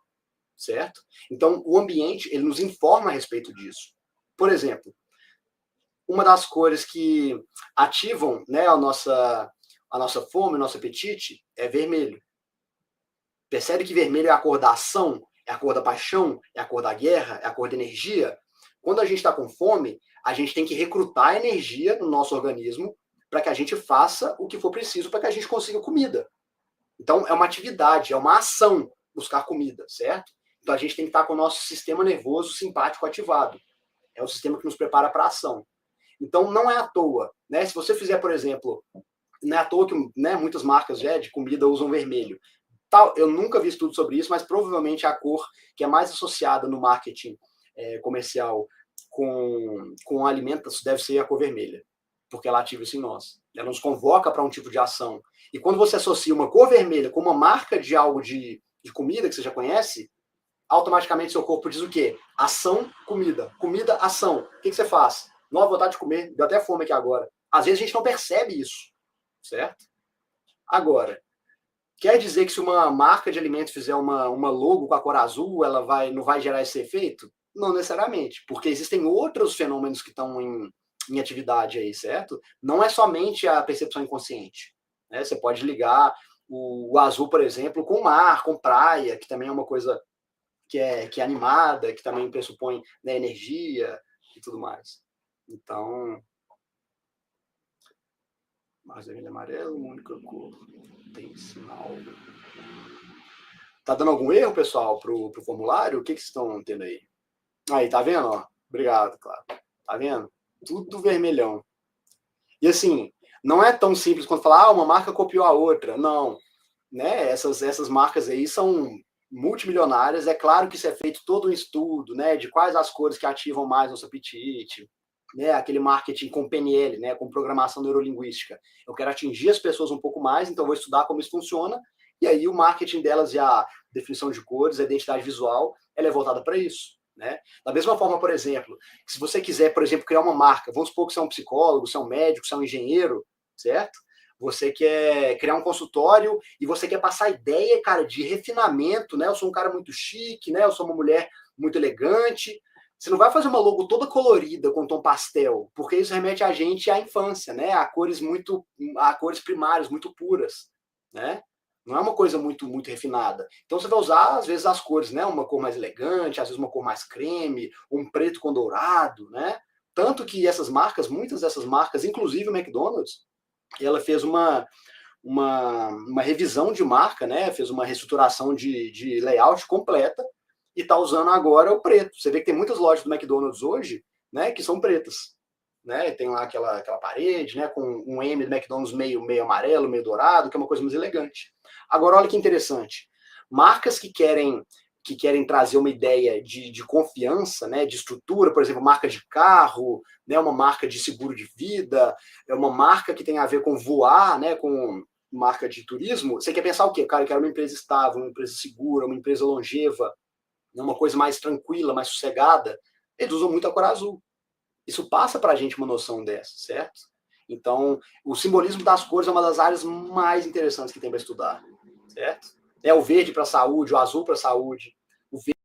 certo? Então, o ambiente, ele nos informa a respeito disso. Por exemplo, uma das cores que ativam, né, a nossa fome, o nosso apetite, é vermelho. Percebe que vermelho é a cor da ação, é a cor da paixão, é a cor da guerra, é a cor da energia? Quando a gente está com fome, a gente tem que recrutar energia no nosso organismo para que a gente faça o que for preciso para que a gente consiga comida. Então, é uma atividade, é uma ação buscar comida, certo? Então, a gente tem que estar com o nosso sistema nervoso simpático ativado. É o sistema que nos prepara para a ação. Então, não é à toa, né? Se você fizer, por exemplo, não é à toa que, né, muitas marcas de comida usam vermelho. Eu nunca vi estudo sobre isso, mas provavelmente a cor que é mais associada no marketing comercial com alimentos deve ser a cor vermelha, porque ela ativa isso em nós. Ela nos convoca para um tipo de ação. E quando você associa uma cor vermelha com uma marca de algo de comida que você já conhece, automaticamente seu corpo diz o quê? Ação, comida. Comida, ação. O que você faz? Nova vontade de comer, deu até fome aqui agora. Às vezes a gente não percebe isso, certo? Agora, quer dizer que se uma marca de alimentos fizer uma logo com a cor azul, ela não vai gerar esse efeito? Não necessariamente, porque existem outros fenômenos que estão em atividade aí, certo? Não é somente a percepção inconsciente. Né? Você pode ligar o azul, por exemplo, com mar, com praia, que também é uma coisa que é animada, que também pressupõe, né, energia e tudo mais. Então, mais vermelho e amarelo, uma única cor. Tem sinal. Tá dando algum erro, pessoal, pro formulário? O que vocês estão tendo aí? Aí, tá vendo? Ó, obrigado, claro. Tá vendo? Tudo vermelhão. E assim, não é tão simples quando falar, uma marca copiou a outra. Não. Né? Essas marcas aí são multimilionárias. É claro que isso é feito todo um estudo, né? De quais as cores que ativam mais nosso apetite. Né? Aquele marketing com PNL, né? Com programação neurolinguística. Eu quero atingir as pessoas um pouco mais, então vou estudar como isso funciona. E aí o marketing delas e a definição de cores, a identidade visual, ela é voltada para isso. Né? Da mesma forma, por exemplo, que se você quiser, por exemplo, criar uma marca, vamos supor que você é um psicólogo, você é um médico, você é um engenheiro, certo? Você quer criar um consultório e você quer passar a ideia, cara, de refinamento, né? Eu sou um cara muito chique, né? Eu sou uma mulher muito elegante. Você não vai fazer uma logo toda colorida com tom pastel, porque isso remete a gente à infância, né? A cores primárias, muito puras, né? Não é uma coisa muito refinada. Então você vai usar, às vezes, as cores, né? Uma cor mais elegante, às vezes uma cor mais creme, um preto com dourado, né? Tanto que essas marcas, muitas dessas marcas, inclusive o McDonald's, ela fez uma uma revisão de marca, né? Fez uma reestruturação de layout completa e está usando agora o preto. Você vê que tem muitas lojas do McDonald's hoje, né, que são pretas. Né? Tem lá aquela parede, né, com um M do McDonald's meio amarelo, meio dourado, que é uma coisa mais elegante. Agora, olha que interessante. Marcas que querem trazer uma ideia de confiança, né, de estrutura, por exemplo, marca de carro, né, uma marca de seguro de vida, é uma marca que tem a ver com voar, né, com marca de turismo. Você quer pensar o quê? Cara, eu quero uma empresa estável, uma empresa segura, uma empresa longeva, uma coisa mais tranquila, mais sossegada. Eles usam muito a cor azul. Isso passa para a gente uma noção dessa, certo? Então, o simbolismo das cores é uma das áreas mais interessantes que tem para estudar, certo? É o verde para a saúde, o azul para a saúde, o verde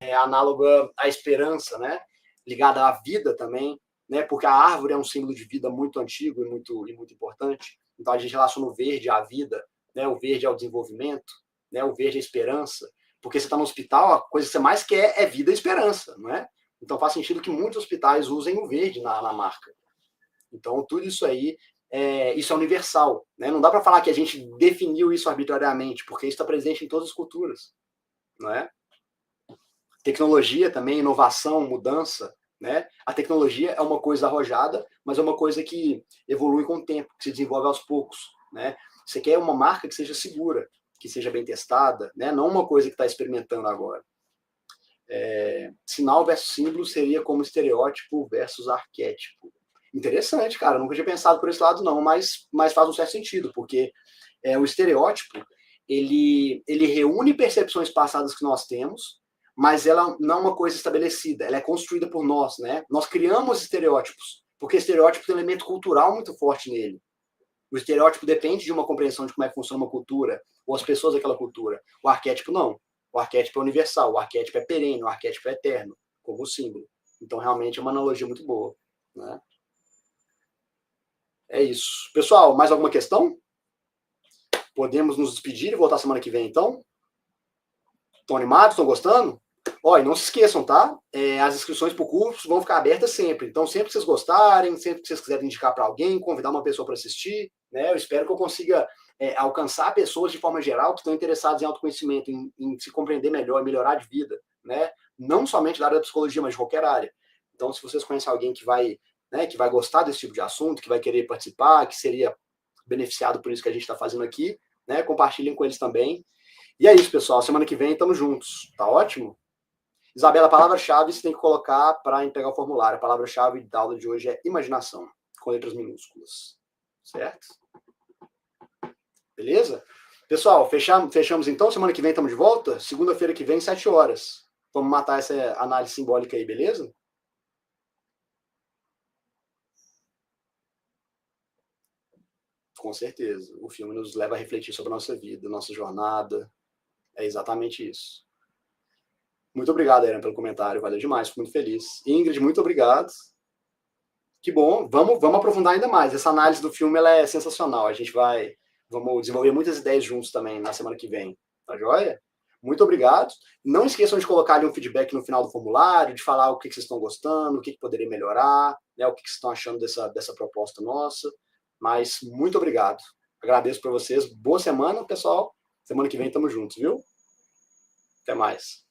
é análogo à esperança, né? Ligada à vida também, né? Porque a árvore é um símbolo de vida muito antigo e muito importante. Então, a gente relaciona o verde à vida, né? O verde ao desenvolvimento, né? O verde à esperança. Porque você está no hospital, a coisa que você mais quer é vida e esperança, não é? Então faz sentido que muitos hospitais usem o verde na marca. Então tudo isso aí, isso é universal. Né? Não dá para falar que a gente definiu isso arbitrariamente, porque isso está presente em todas as culturas. Não é? Tecnologia também, inovação, mudança. Né? A tecnologia é uma coisa arrojada, mas é uma coisa que evolui com o tempo, que se desenvolve aos poucos. Né? Você quer uma marca que seja segura, que seja bem testada, né? Não uma coisa que está experimentando agora. Sinal versus símbolo seria como estereótipo versus arquétipo. Interessante, cara. Eu nunca tinha pensado por esse lado, não, mas faz um certo sentido, porque o estereótipo ele reúne percepções passadas que nós temos, mas ela não é uma coisa estabelecida, ela é construída por nós, né? Nós criamos estereótipos, porque estereótipo tem um elemento cultural muito forte nele. O estereótipo depende de uma compreensão de como é que funciona uma cultura, ou as pessoas daquela cultura. O arquétipo não. O arquétipo é universal, o arquétipo é perene, o arquétipo é eterno, como o símbolo. Então, realmente, é uma analogia muito boa. Né? É isso. Pessoal, mais alguma questão? Podemos nos despedir e voltar semana que vem, então? Estão animados? Estão gostando? Ó, e não se esqueçam, tá? As inscrições para o curso vão ficar abertas sempre. Então, sempre que vocês gostarem, sempre que vocês quiserem indicar para alguém, convidar uma pessoa para assistir, né? Eu espero que eu consiga alcançar pessoas de forma geral que estão interessadas em autoconhecimento, em se compreender melhor, melhorar de vida, né? Não somente da área da psicologia, mas de qualquer área. Então, se vocês conhecem alguém que vai gostar desse tipo de assunto, que vai querer participar, que seria beneficiado por isso que a gente está fazendo aqui, né? Compartilhem com eles também. E é isso, pessoal. Semana que vem estamos juntos. Tá ótimo? Isabela, a palavra-chave você tem que colocar para entregar o formulário. A palavra-chave da aula de hoje é imaginação, com letras minúsculas. Certo? Beleza? Pessoal, fechamos então. Semana que vem estamos de volta. Segunda-feira que vem, 7 horas. Vamos matar essa análise simbólica aí, beleza? Com certeza. O filme nos leva a refletir sobre a nossa vida, nossa jornada. É exatamente isso. Muito obrigado, Aaron, pelo comentário. Valeu demais, fico muito feliz. Ingrid, muito obrigado. Que bom. Vamos aprofundar ainda mais. Essa análise do filme ela é sensacional. Vamos desenvolver muitas ideias juntos também na semana que vem. Tá joia? Muito obrigado. Não esqueçam de colocar ali um feedback no final do formulário, de falar o que vocês estão gostando, o que poderia melhorar, né, o que vocês estão achando dessa proposta nossa. Mas muito obrigado. Agradeço para vocês. Boa semana, pessoal. Semana que vem estamos juntos, viu? Até mais.